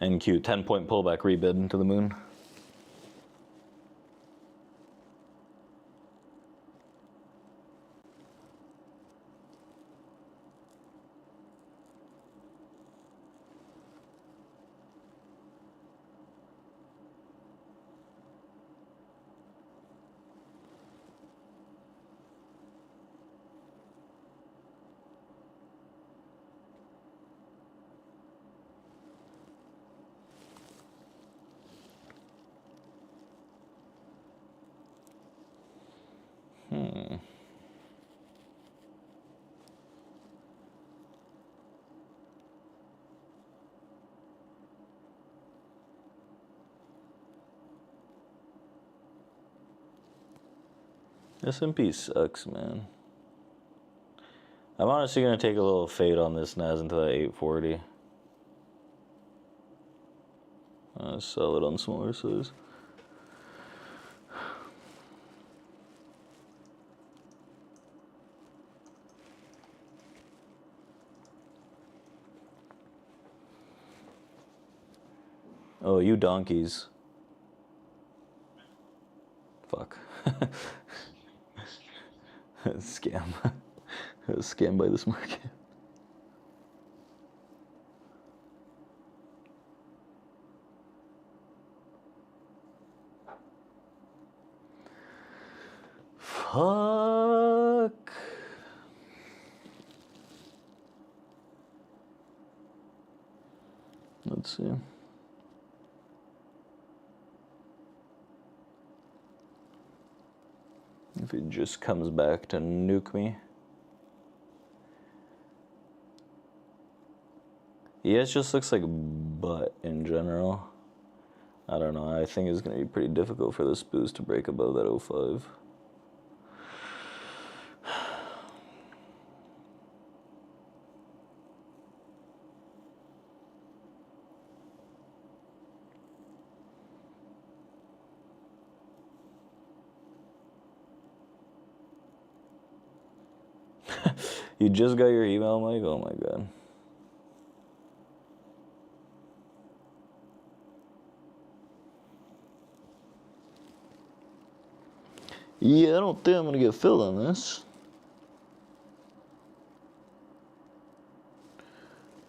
NQ, 10-point pullback rebid into the moon. S&P sucks, man. I'm honestly going to take a little fade on this NAS into that 840. Sell it on smaller size. Oh, you donkeys. Fuck. Scam. Scam by this market. Fuck. Let's see. If it just comes back to nuke me. Yeah, it just looks like butt in general. I don't know. I think it's going to be pretty difficult for this boost to break above that 05. You just got your email, Mike? Oh my god. Yeah, I don't think I'm gonna get filled on this.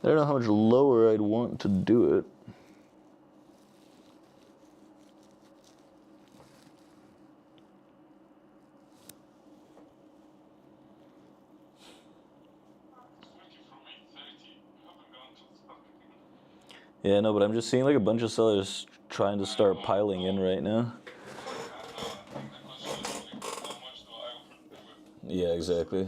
I don't know how much lower I'd want to do it. Yeah, no, but I'm just seeing like a bunch of sellers trying to start piling in right now. Yeah, exactly.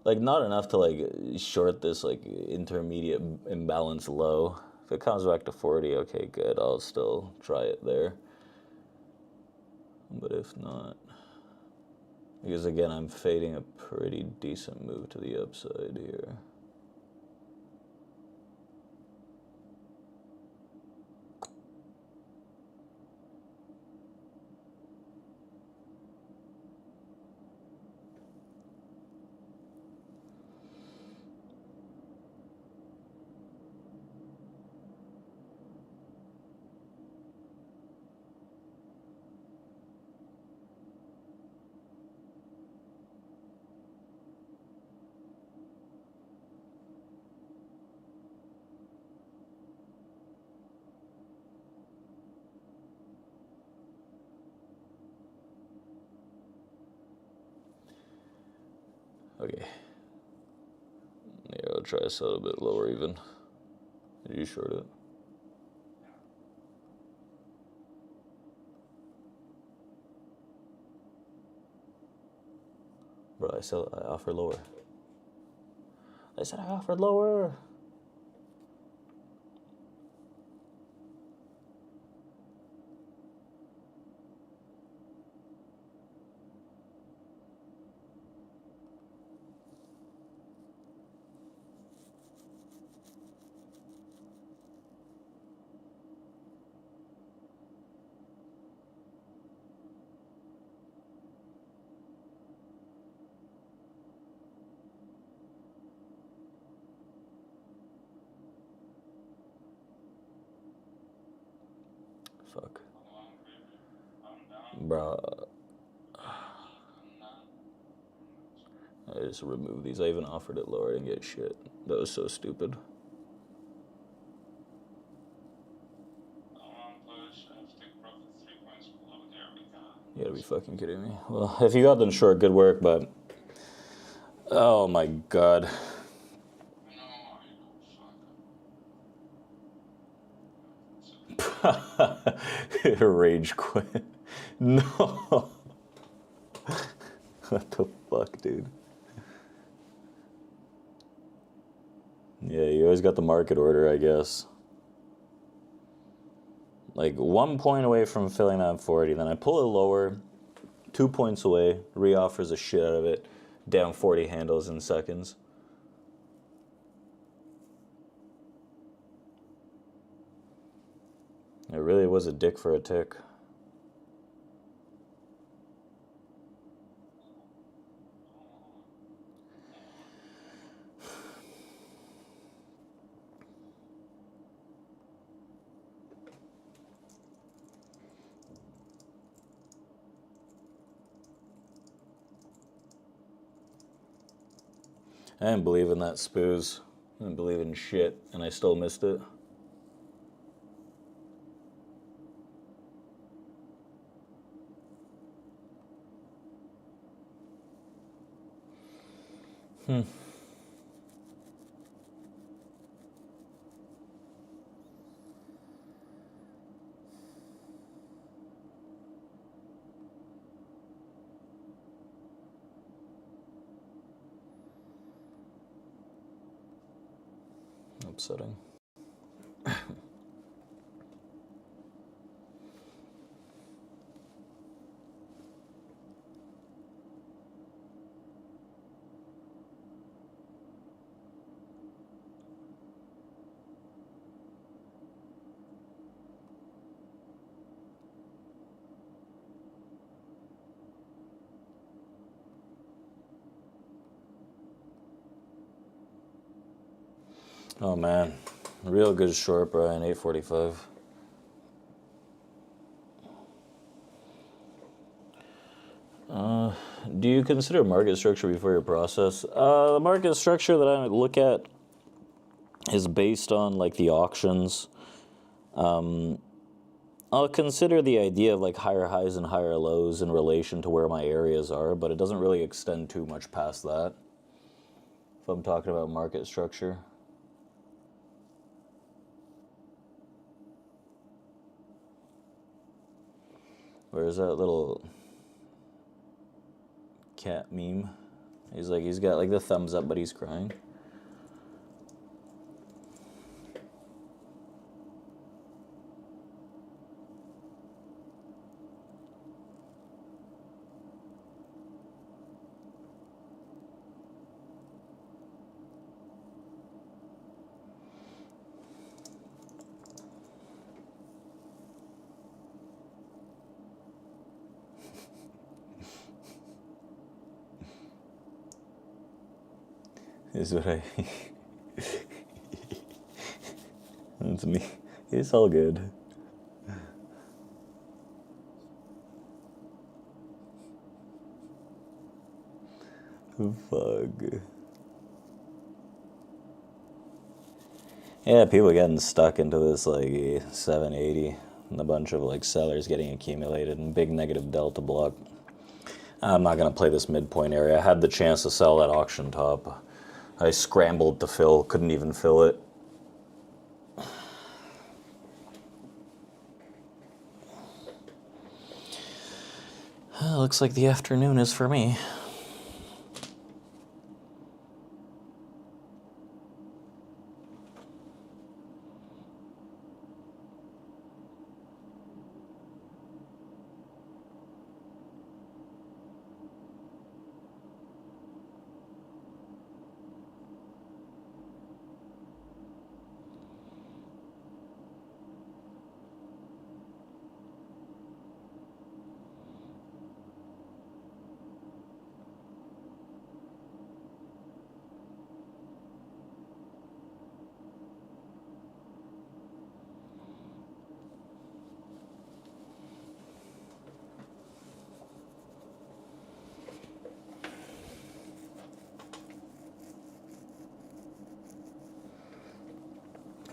Like, not enough to like short this like intermediate imbalance low. If it comes back to 40, okay, good. I'll still try it there. But if not, because again, I'm fading a pretty decent move to the upside here. Okay. Yeah, I'll try to sell a bit lower even. Did you short it? Bro, I offer lower. I said I offered lower. Fuck. Bro. I just removed these. I even offered it lower and get shit. That was so stupid. You gotta be fucking kidding me. Well, if you got them short, good work, but... Oh my god. Rage quit. No. What the fuck, dude? Yeah, you always got the market order, I guess. Like 1 point away from filling that 40, then I pull it lower, 2 points away. Reoffers the shit out of it. Down 40 handles in seconds. It really was a dick for a tick. I didn't believe in that spoos. I didn't believe in shit, and I still missed it. Upsetting. Oh man, real good short, Brian. 845. Do you consider market structure before your process? The market structure that I look at is based on like the auctions. I'll consider the idea of like higher highs and higher lows in relation to where my areas are, but it doesn't really extend too much past that. If I'm talking about market structure. Where's that little cat meme? He's got like the thumbs up, but he's crying. Is what I. That's me. It's all good. Fuck. Yeah, people getting stuck into this like 780 and a bunch of like sellers getting accumulated and big negative delta block. I'm not going to play this midpoint area. I had the chance to sell that auction top. I scrambled to fill, couldn't even fill it. Looks like the afternoon is for me.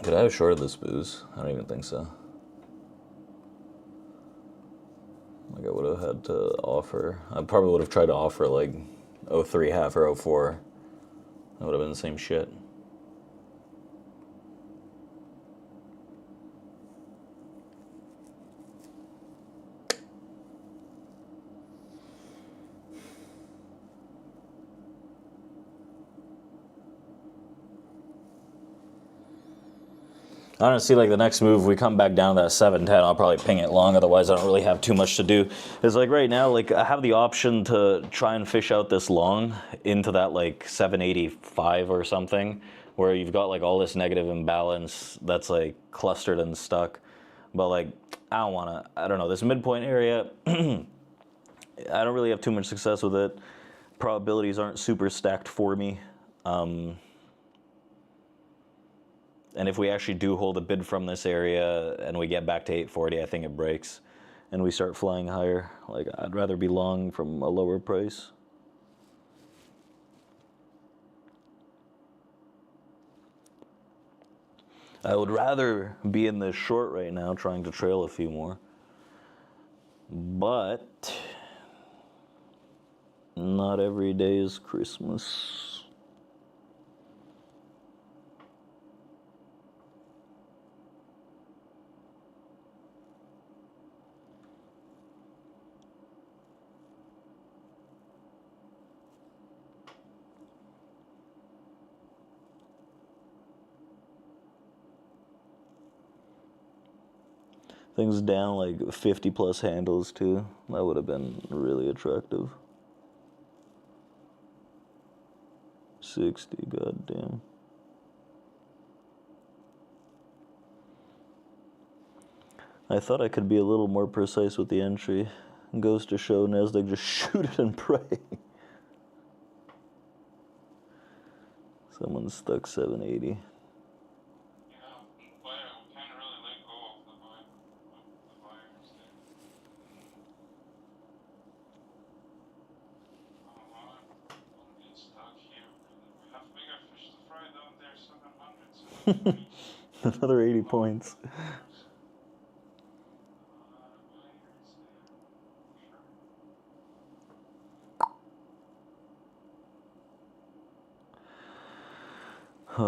Could I have shorted this booze? I don't even think so. Like I would have had to offer. I probably would have tried to offer like 03 half or 04. That would have been the same shit. Honestly, like the next move, we come back down to that 710, I'll probably ping it long, otherwise I don't really have too much to do. It's like right now, like I have the option to try and fish out this long into that like 785 or something, where you've got like all this negative imbalance that's like clustered and stuck. But like, I don't wanna, I don't know, this midpoint area, I don't really have too much success with it. Probabilities aren't super stacked for me. And if we actually do hold a bid from this area and we get back to 840, I think it breaks and we start flying higher. Like, I'd rather be long from a lower price. I would rather be in this short right now trying to trail a few more. But not every day is Christmas. Things down like 50 plus handles too. That would have been really attractive. 60, goddamn. I thought I could be a little more precise with the entry. Goes to show Nasdaq just shoot it and pray. Someone's stuck 780. Yeah, but we can't really let go of the buyers there. I'm getting stuck here. We have bigger fish to fry down there, 700, 720. Another 80 points. I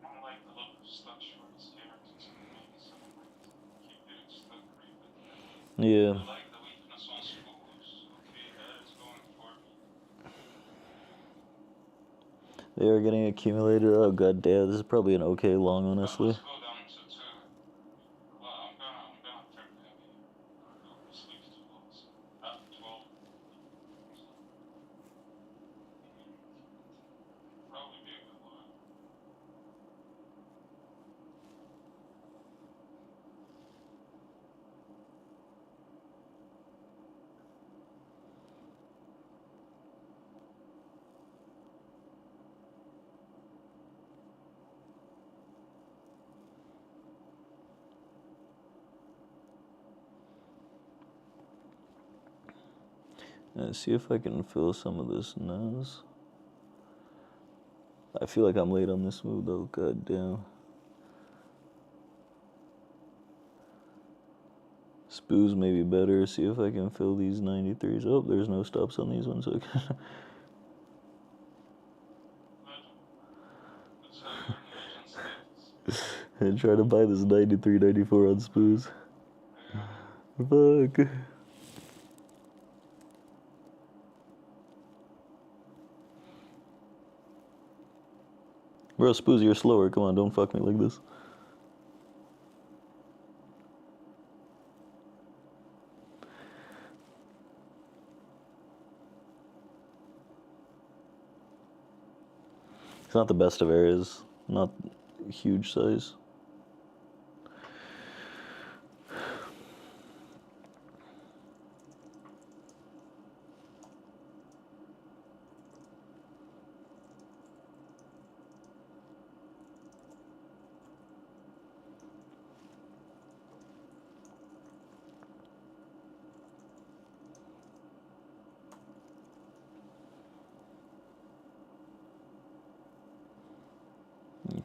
don't like the look of stuck shorts here. It's maybe something like keep getting stuck repeat. Yeah. I like the weakness on spoofs. Okay, that is going for me. They are getting accumulated. Oh god damn, this is probably an okay long, honestly. Let's go down to 2. Well, I'm gonna trip heavy. Or sleep too low. So at 12. Probably be a good one. Let's see if I can fill some of this nose. I feel like I'm late on this move though, god damn. Spoos may be better. See if I can fill these 93s. Oh, there's no stops on these ones. Okay. Let's have your Norwegian status. And try to buy this 93, 94 on spoos. Fuck. Bro, spoos, you're slower. Come on, don't fuck me like this. It's not the best of areas. Not huge size.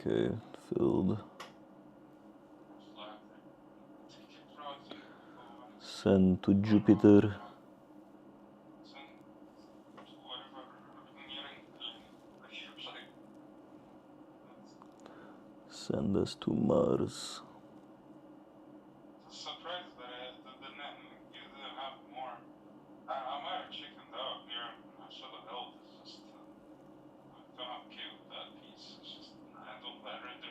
Okay, filled. Send to Jupiter. Send us to Mars. Surprised that you didn't have more. I might have chickened out here. I should have held. It's just I'm okay with that piece. It's just I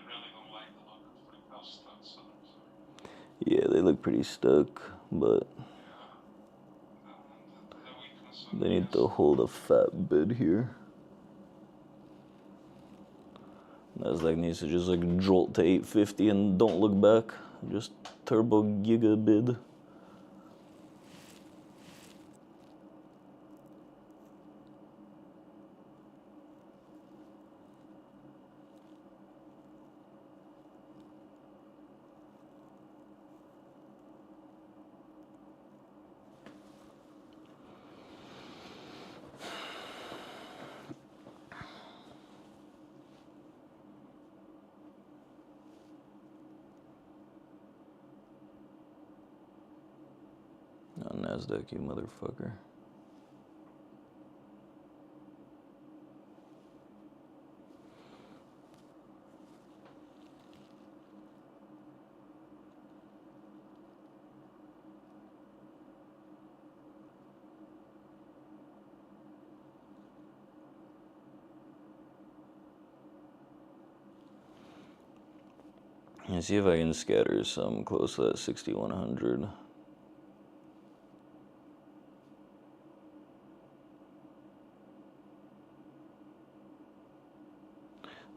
really don't like the look of like how stuck. So I'm sorry. Yeah, they look pretty stuck, but Yeah. The weakness they need to hold a fat bid here. Nasdaq needs to just like jolt to 850 and don't look back. Just turbo giga bid. Oh, Nasdaq, you motherfucker. Let's see if I can scatter some close to that 6100.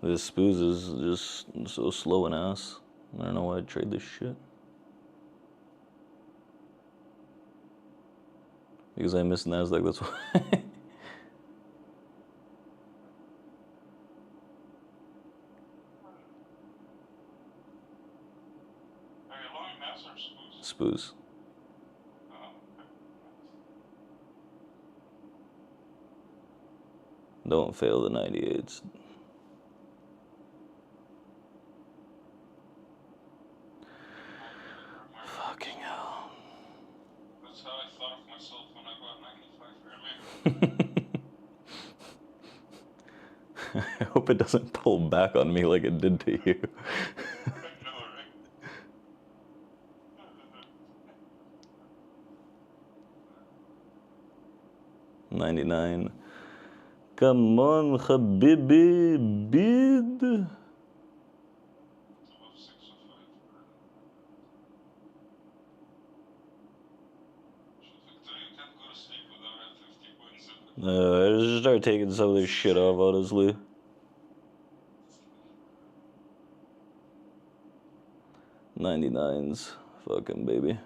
This Spoos is just so slow and ass. I don't know why I trade this shit. Because I missed Nasdaq, that's why. Are you long Nas or Spoos? Spoos. Don't fail the 98s. Fucking hell. That's how I thought of myself when I got 95 earlier. I hope it doesn't pull back on me like it did to you. I know, right? 99. Come on, Habibi, bid. It's above 605. Victor, you can't go to sleep without a 50 points. I just start taking some of this shit off, honestly. 99s, fucking baby.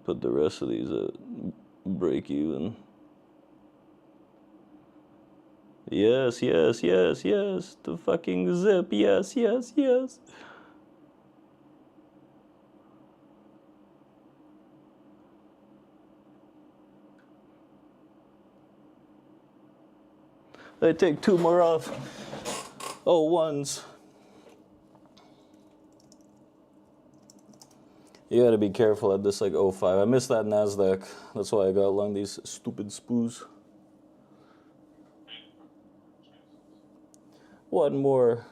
Put the rest of these at break even. Yes, yes, yes, yes. The fucking zip. Yes, yes, yes. I take 2 more off. Oh, ones. You gotta be careful at this like 05. I missed that Nasdaq. That's why I got along these stupid spoos. One more.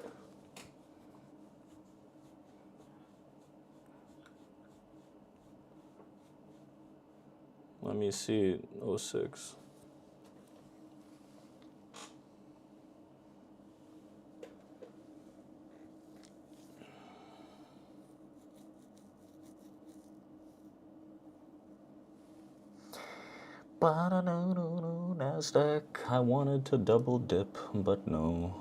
Let me see. 06. Nasdaq. I wanted to double dip, but no.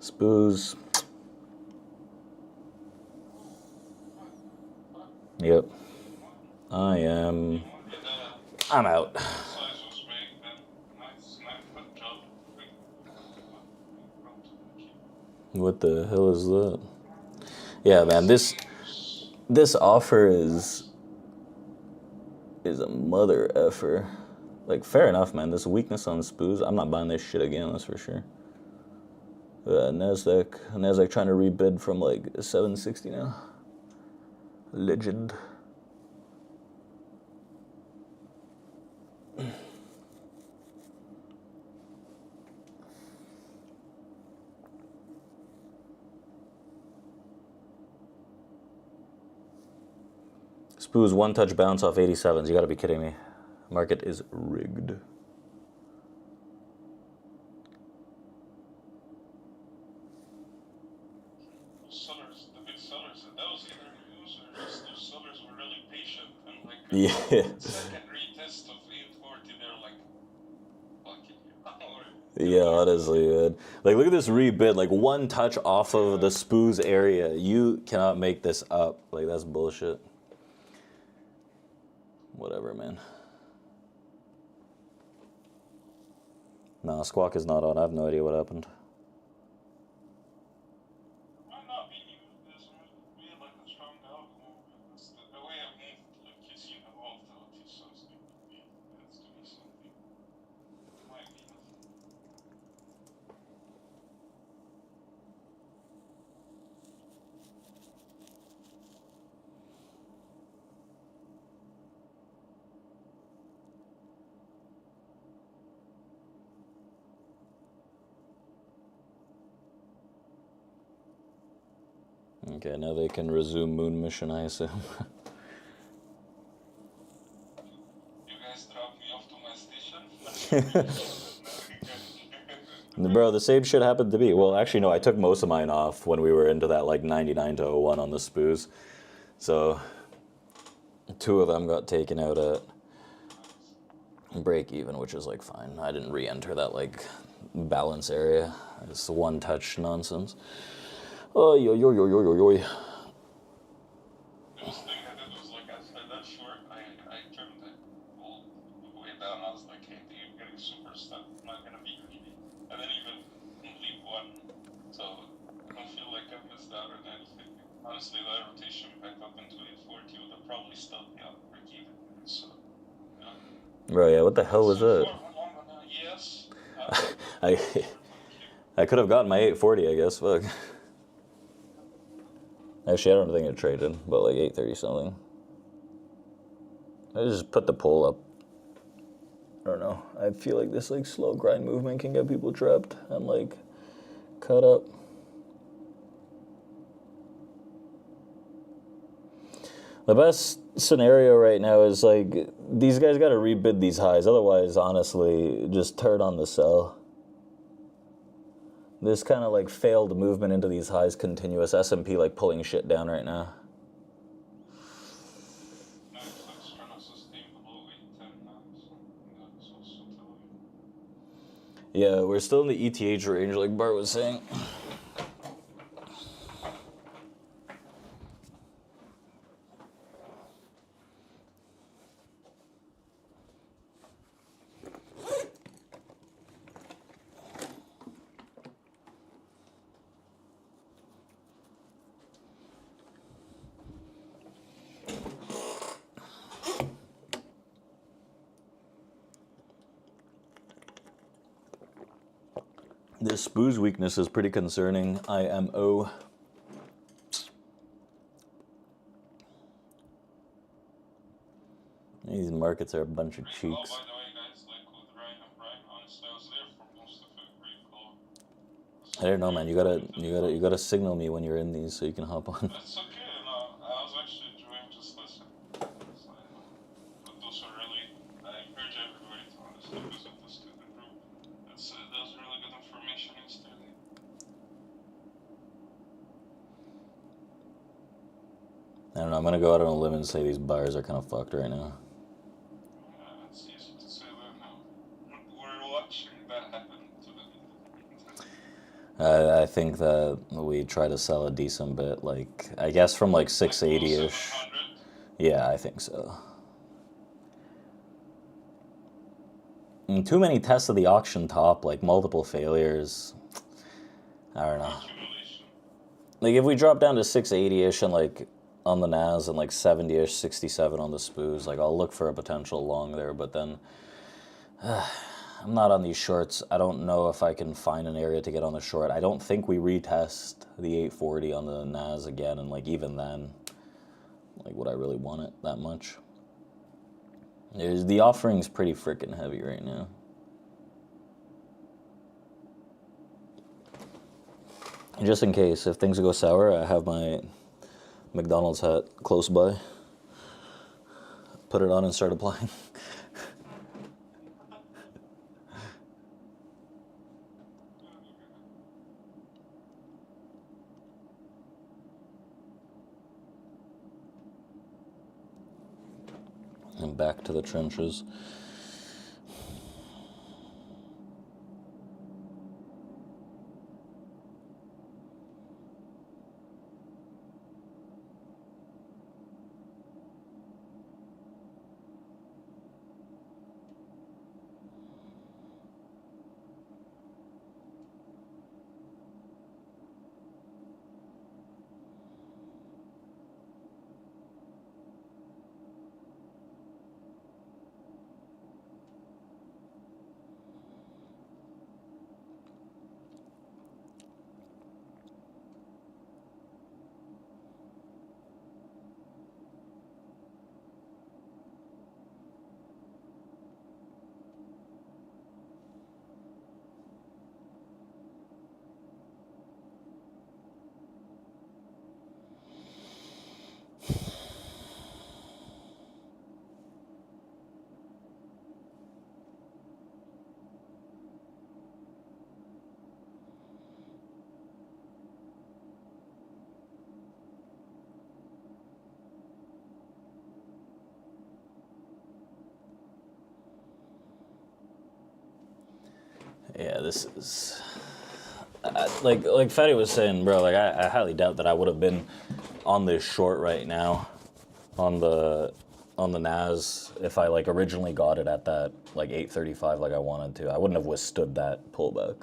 Spoos. Yep. I'm out. What the hell is that? Yeah, man, this offer is a mother effer. Like, fair enough, man. This weakness on SPOOs, I'm not buying this shit again, that's for sure. Nasdaq trying to rebid from like 760 now. Legend. SPOO's one-touch bounce off 87s. You gotta be kidding me. Market is rigged. Sellers, the big sellers, that was either news or just those sellers were really patient and like Yeah. second retest of 840, they're like, fuck it. Yeah, honestly, man. Like, look at this rebid. Like, one touch off of the SPOO's area. You cannot make this up. Like, that's bullshit. Whatever, man. Nah, Squawk is not on. I have no idea what happened. Might not be new, this we had like a strong dog move. It's the way I moved, like you see the volatility, so it's going to be, it's to be something. Might be nothing. Okay, now they can resume moon mission, I assume. You guys dropped me off to my station. Bro, the same shit happened to me. Well, actually, no, I took most of mine off when we were into that, like, 99 to 01 on the SPOOs. So, 2 of them got taken out at break even, which is, like, fine. I didn't re-enter that, like, balance area. It's one-touch nonsense. Oh, yo. The thing I did was like, I said that short, I trimmed it all the way down. I was like, hey, dude, you're getting super stuck. I'm not going to be greedy. I didn't even leave one. So I don't feel like I missed out on anything. Honestly, that rotation back up into 840 would have probably still be out break even. So, yeah. Bro, yeah, what the hell was that? Yes. I could have gotten my 840, I guess. Fuck. Actually, I don't think it traded, but like 830 something. I just put the pull up. I don't know. I feel like this like slow grind movement can get people trapped and like cut up. The best scenario right now is like these guys got to rebid these highs. Otherwise, honestly, just turn on the sell. This kind of like failed movement into these highs continuous. S&P like pulling shit down right now. Yeah, we're still in the ETH range like Bart was saying. This SPOO's weakness is pretty concerning. IMO. These markets are a bunch of cheeks. Oh, by the way, guys, like with Ryan, honestly, I was there for most of it. Pretty cool. I don't know, man. You gotta signal me when you're in these so you can hop on. That's okay. No, I was actually enjoying just listening. But those are really, I encourage everybody to honestly visit the student group. That was really good information yesterday. I don't know. I'm gonna go out on a limb and say these buyers are kind of fucked right now. It's easy to say that now. We're watching that happen to the I think that we try to sell a decent bit, like I guess from like 680-ish. 700. Yeah, I think so. And too many tests of the auction top, like multiple failures. I don't know. Accumulation. Like if we drop down to 680-ish and like on the NAS and like 70-ish, 67 on the SPOOs, like I'll look for a potential long there, but then I'm not on these shorts. I don't know if I can find an area to get on the short. I don't think we retest the 840 on the NAS again, and like even then, like would I really want it that much? The offering's pretty freaking heavy right now. Just in case, if things go sour, I have my McDonald's hat close by. Put it on and start applying. And back to the trenches. Yeah, this is like Fetty was saying, bro. Like I highly doubt that I would have been on this short right now, on the NAS if I like originally got it at that like 835 like I wanted to. I wouldn't have withstood that pullback.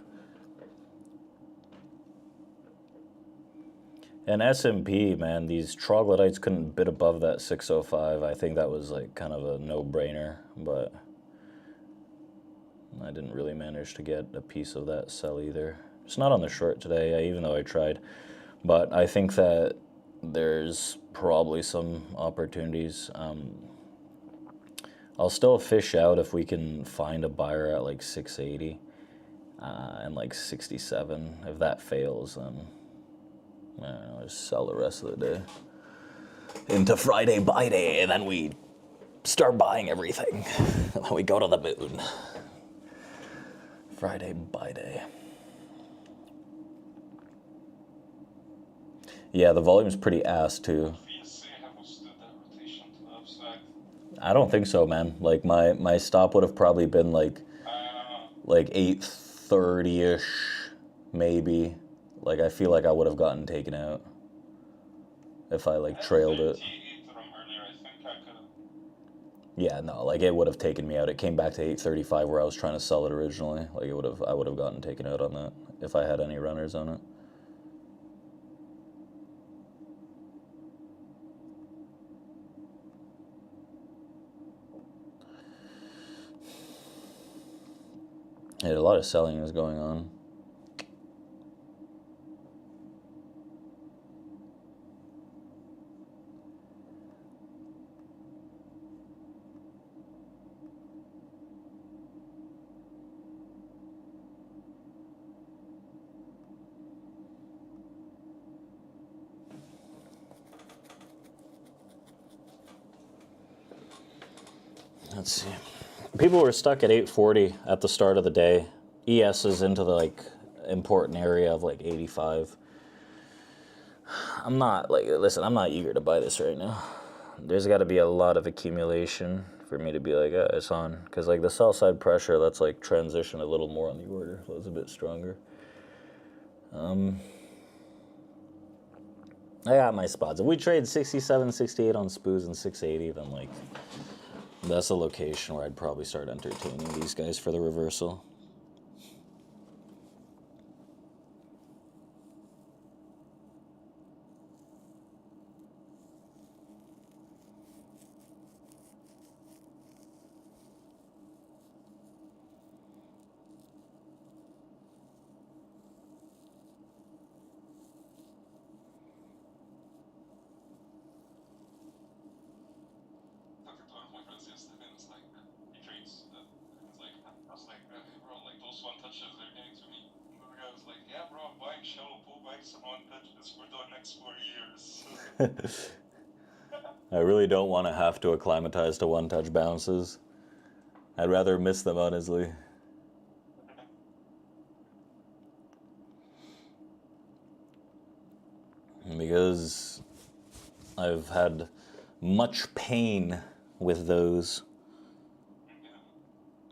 And S&P, man, these troglodytes couldn't bid above that 605. I think that was like kind of a no-brainer, but I didn't really manage to get a piece of that sell either. It's not on the short today, even though I tried. But I think that there's probably some opportunities. I'll still fish out if we can find a buyer at like 680 and like 67. If that fails, then I don't know, just sell the rest of the day into Friday buy day, and then we start buying everything. And then we go to the moon. Friday buy day. Yeah, the volume's pretty ass too. I don't think so, man. Like my stop would have probably been like 830-ish, maybe. Like I feel like I would have gotten taken out if I like trailed it. Yeah, no, like it would have taken me out. It came back to 835 where I was trying to sell it originally. Like I would have gotten taken out on that if I had any runners on it. Yeah, a lot of selling is going on. Let's see. People were stuck at 840 at the start of the day. ES is into the like important area of like 85. I'm not eager to buy this right now. There's got to be a lot of accumulation for me to be like, it's on. Because like the sell side pressure, that's like transition a little more on the order, so it's a bit stronger. I got my spots. If we trade 67, 68 on spoos and 680, then like that's a location where I'd probably start entertaining these guys for the reversal. one touches their day to me. The guy was like, yeah, bro, I'm buying shallow pull bikes and one touches for the next 4 years. I really don't want to have to acclimatize to one-touch bounces. I'd rather miss them, honestly. Because I've had much pain with those. Yeah.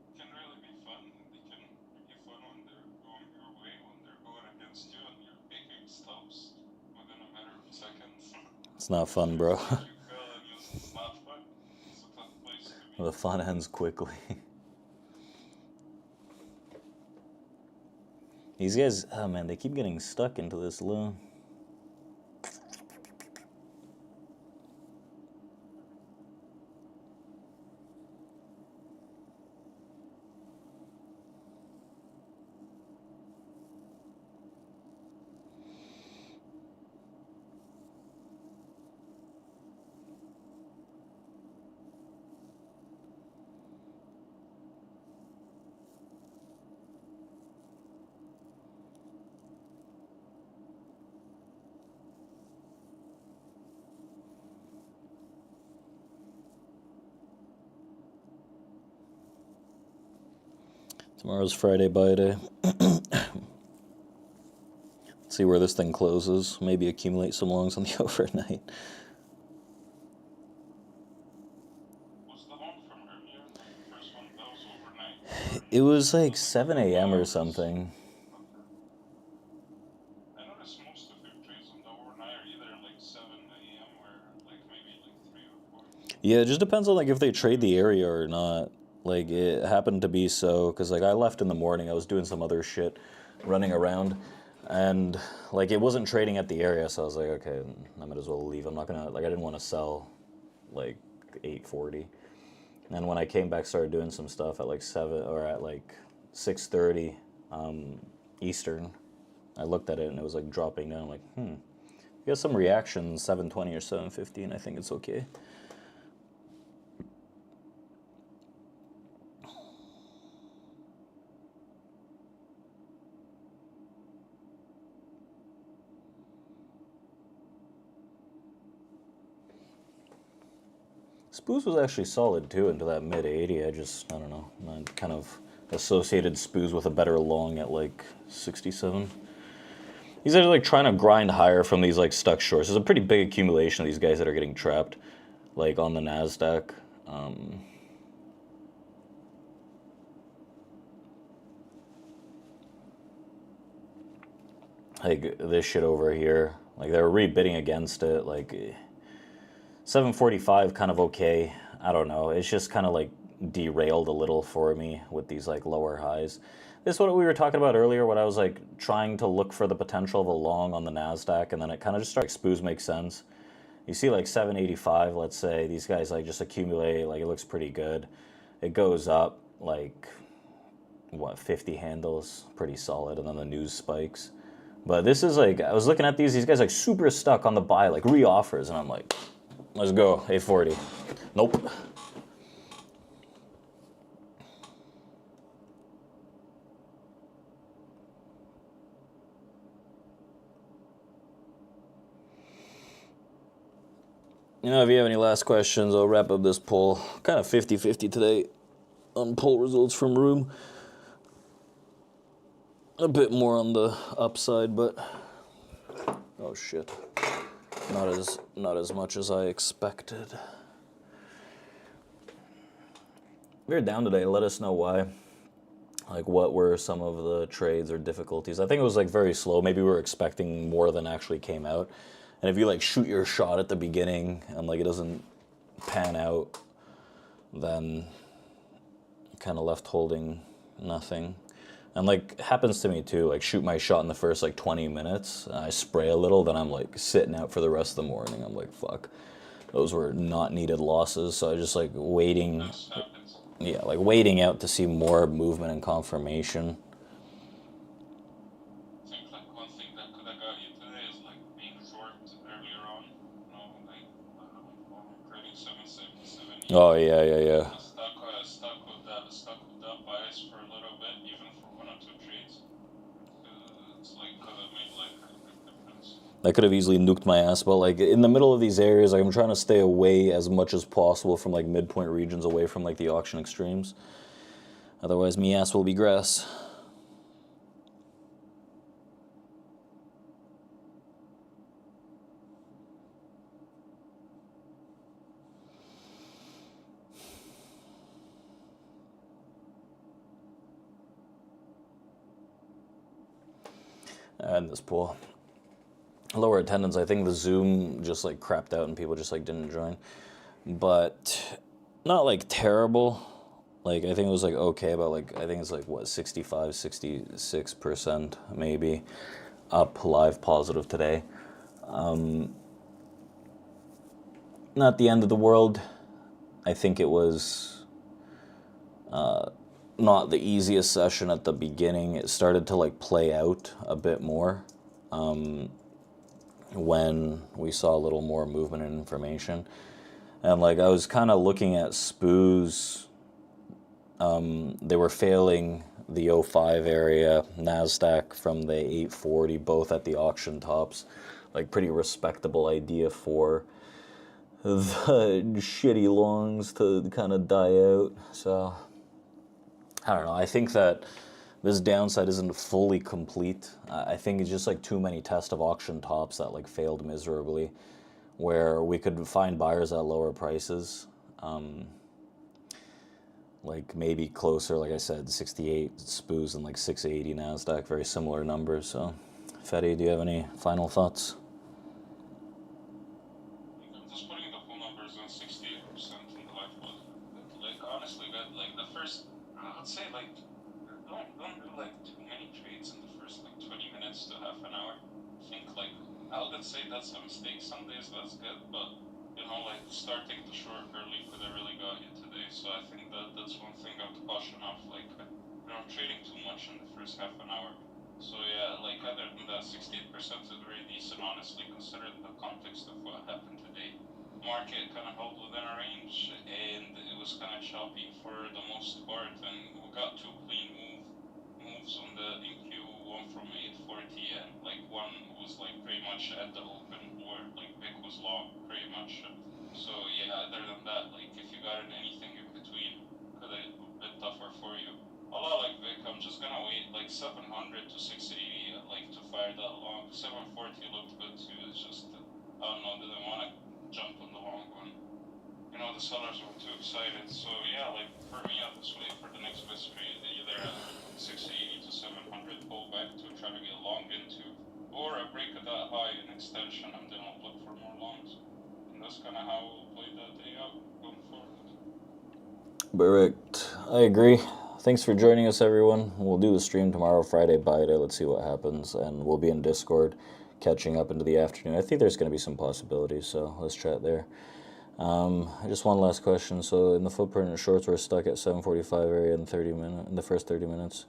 It can really be fun. They can be fun when they're going your way, when they're going against you, and your picking stops within a matter of seconds. It's not fun, bro. It's like you fell and it's not fun. It's a tough place to be. The fun ends quickly. These guys, oh man, they keep getting stuck into this loom. Tomorrow's Friday buy day. See where this thing closes. Maybe accumulate some longs on the overnight. Was the long from earlier, like the first one, that was overnight? It was like 7 a.m. or something. Okay. I noticed most of your trades on the overnight are either like 7 a.m. or like maybe like 3 or 4. Yeah, it just depends on like if they trade the area or not. Like it happened to be so, because like I left in the morning, I was doing some other shit, running around, and like it wasn't trading at the area, so I was like, okay, I might as well leave. I'm not gonna, like, I didn't want to sell like 8:40. And when I came back, started doing some stuff at like 7 or at like 6:30 Eastern. I looked at it and it was like dropping down. I'm like, we got some reaction 7:20 or 7:15. I think it's okay. Spoos was actually solid too into that mid 80. I don't know. I kind of associated Spoos with a better long at like 67. These guys are like trying to grind higher from these like stuck shorts. There's a pretty big accumulation of these guys that are getting trapped, like on the NASDAQ. Like this shit over here. Like they were rebidding against it. Like 745 kind of okay. I don't know. It's just kind of like derailed a little for me with these like lower highs. This is what we were talking about earlier when I was like trying to look for the potential of a long on the NASDAQ, and then it kind of just starts, like, Spoos make sense. You see like 785, let's say, these guys like just accumulate, like it looks pretty good. It goes up like, what, 50 handles, pretty solid, and then the news spikes. But this is like, I was looking at these guys like super stuck on the buy, like re-offers, and I'm like, let's go, 840. Nope. You know, if you have any last questions, I'll wrap up this poll. Kind of 50-50 today on poll results from room. A bit more on the upside, but oh shit. Not as much as I expected. If you're down today, let us know why. Like, what were some of the trades or difficulties? I think it was like very slow. Maybe we were expecting more than actually came out. And if you like shoot your shot at the beginning and like it doesn't pan out, then kind of left holding nothing. And like happens to me too, like shoot my shot in the first like 20 minutes, and I spray a little, then I'm like sitting out for the rest of the morning. I'm like, fuck, those were not needed losses. So I just like waiting, yeah, like waiting out to see more movement and confirmation. I think like one thing that could have got you today is like being short earlier on. You know, like trading 777. Oh yeah. Stuck with that bias for a little bit, even for 1 or 2 That could have easily nuked my ass, but like in the middle of these areas, like, I'm trying to stay away as much as possible from like midpoint regions, away from like the auction extremes. Otherwise, me ass will be grass. And this pool. Lower attendance. I think the Zoom just like crapped out and people just like didn't join. But not like terrible. Like I think it was like okay, but like I think it's like what 65, 66% maybe up live positive today. Not the end of the world. I think it was not the easiest session at the beginning. It started to like play out a bit more when we saw a little more movement and information. And like I was kind of looking at SPOOs. They were failing the 05 area, NASDAQ from the 840, both at the auction tops. Like pretty respectable idea for the shitty longs to kind of die out. So I don't know. I think that this downside isn't fully complete. I think it's just like too many test of auction tops that like failed miserably, where we could find buyers at lower prices. Like maybe closer, like I said, 68 SPOOs and like 680 NASDAQ, very similar numbers. So, Fetty, do you have any final thoughts? I'm just putting the full numbers on 68% in the life was like honestly good. Like the first, I would say like don't do like too many trades in the first like 20 minutes to half an hour. I think like I would say that's a mistake some days. That's good, but you know like starting the short early could have really got you today. So I think that's one thing I would caution off. Like trading too much in the first half an hour. So yeah, like other than that, 68% is very decent, honestly, considering the context of what happened today. Market kind of held within a range, and it was kind of choppy for the most part, and we got two clean moves on the NQ, one from 840, and like one was like pretty much at the open, where like Vic was long, pretty much. So yeah, other than that, like if you got in anything in between, could have been tougher for you. A lot like Vic, I'm just gonna wait like 700 to 680, like to fire that long. 740 looked good too. It's just I don't know, didn't want to jump on the long one. You know, the sellers were too excited. So yeah, like for me, I'll just wait for the next best trade, either at 680 to 700 pullback to try to get long into, or a break of that high in extension, and then I'll look for more longs. And that's kind of how we'll play that day out going forward. Correct. I agree. Thanks for joining us, everyone. We'll do the stream tomorrow, Friday, buy day. Let's see what happens. And we'll be in Discord catching up into the afternoon. I think there's going to be some possibilities, so let's chat there. Just one last question. So in the footprint and shorts, we're stuck at 745 area in the first 30 minutes.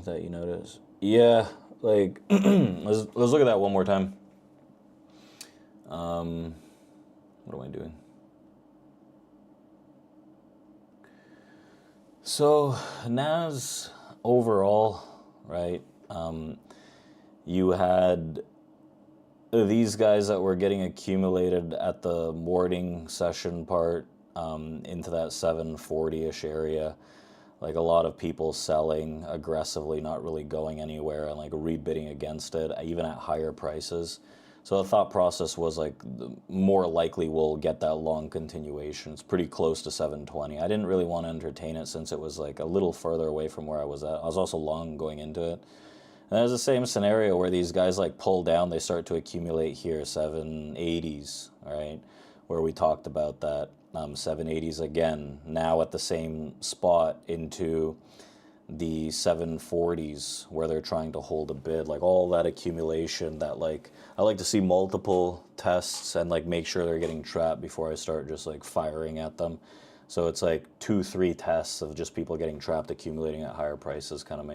That you notice. Yeah, like, let's look at that one more time. What am I doing? So NAS overall, right? You had these guys that were getting accumulated at the morning session part into that 740-ish area. Like a lot of people selling aggressively, not really going anywhere, and like rebidding against it, even at higher prices. So the thought process was like more likely we'll get that long continuation. It's pretty close to 720. I didn't really want to entertain it since it was like a little further away from where I was at. I was also long going into it. And there's the same scenario where these guys like pull down, they start to accumulate here, 780s, right? Where we talked about that. 780s again, now at the same spot into the 740s where they're trying to hold a bid, like all that accumulation that like I like to see multiple tests and like make sure they're getting trapped before I start just like firing at them. So it's like 2-3 tests of just people getting trapped accumulating at higher prices kind of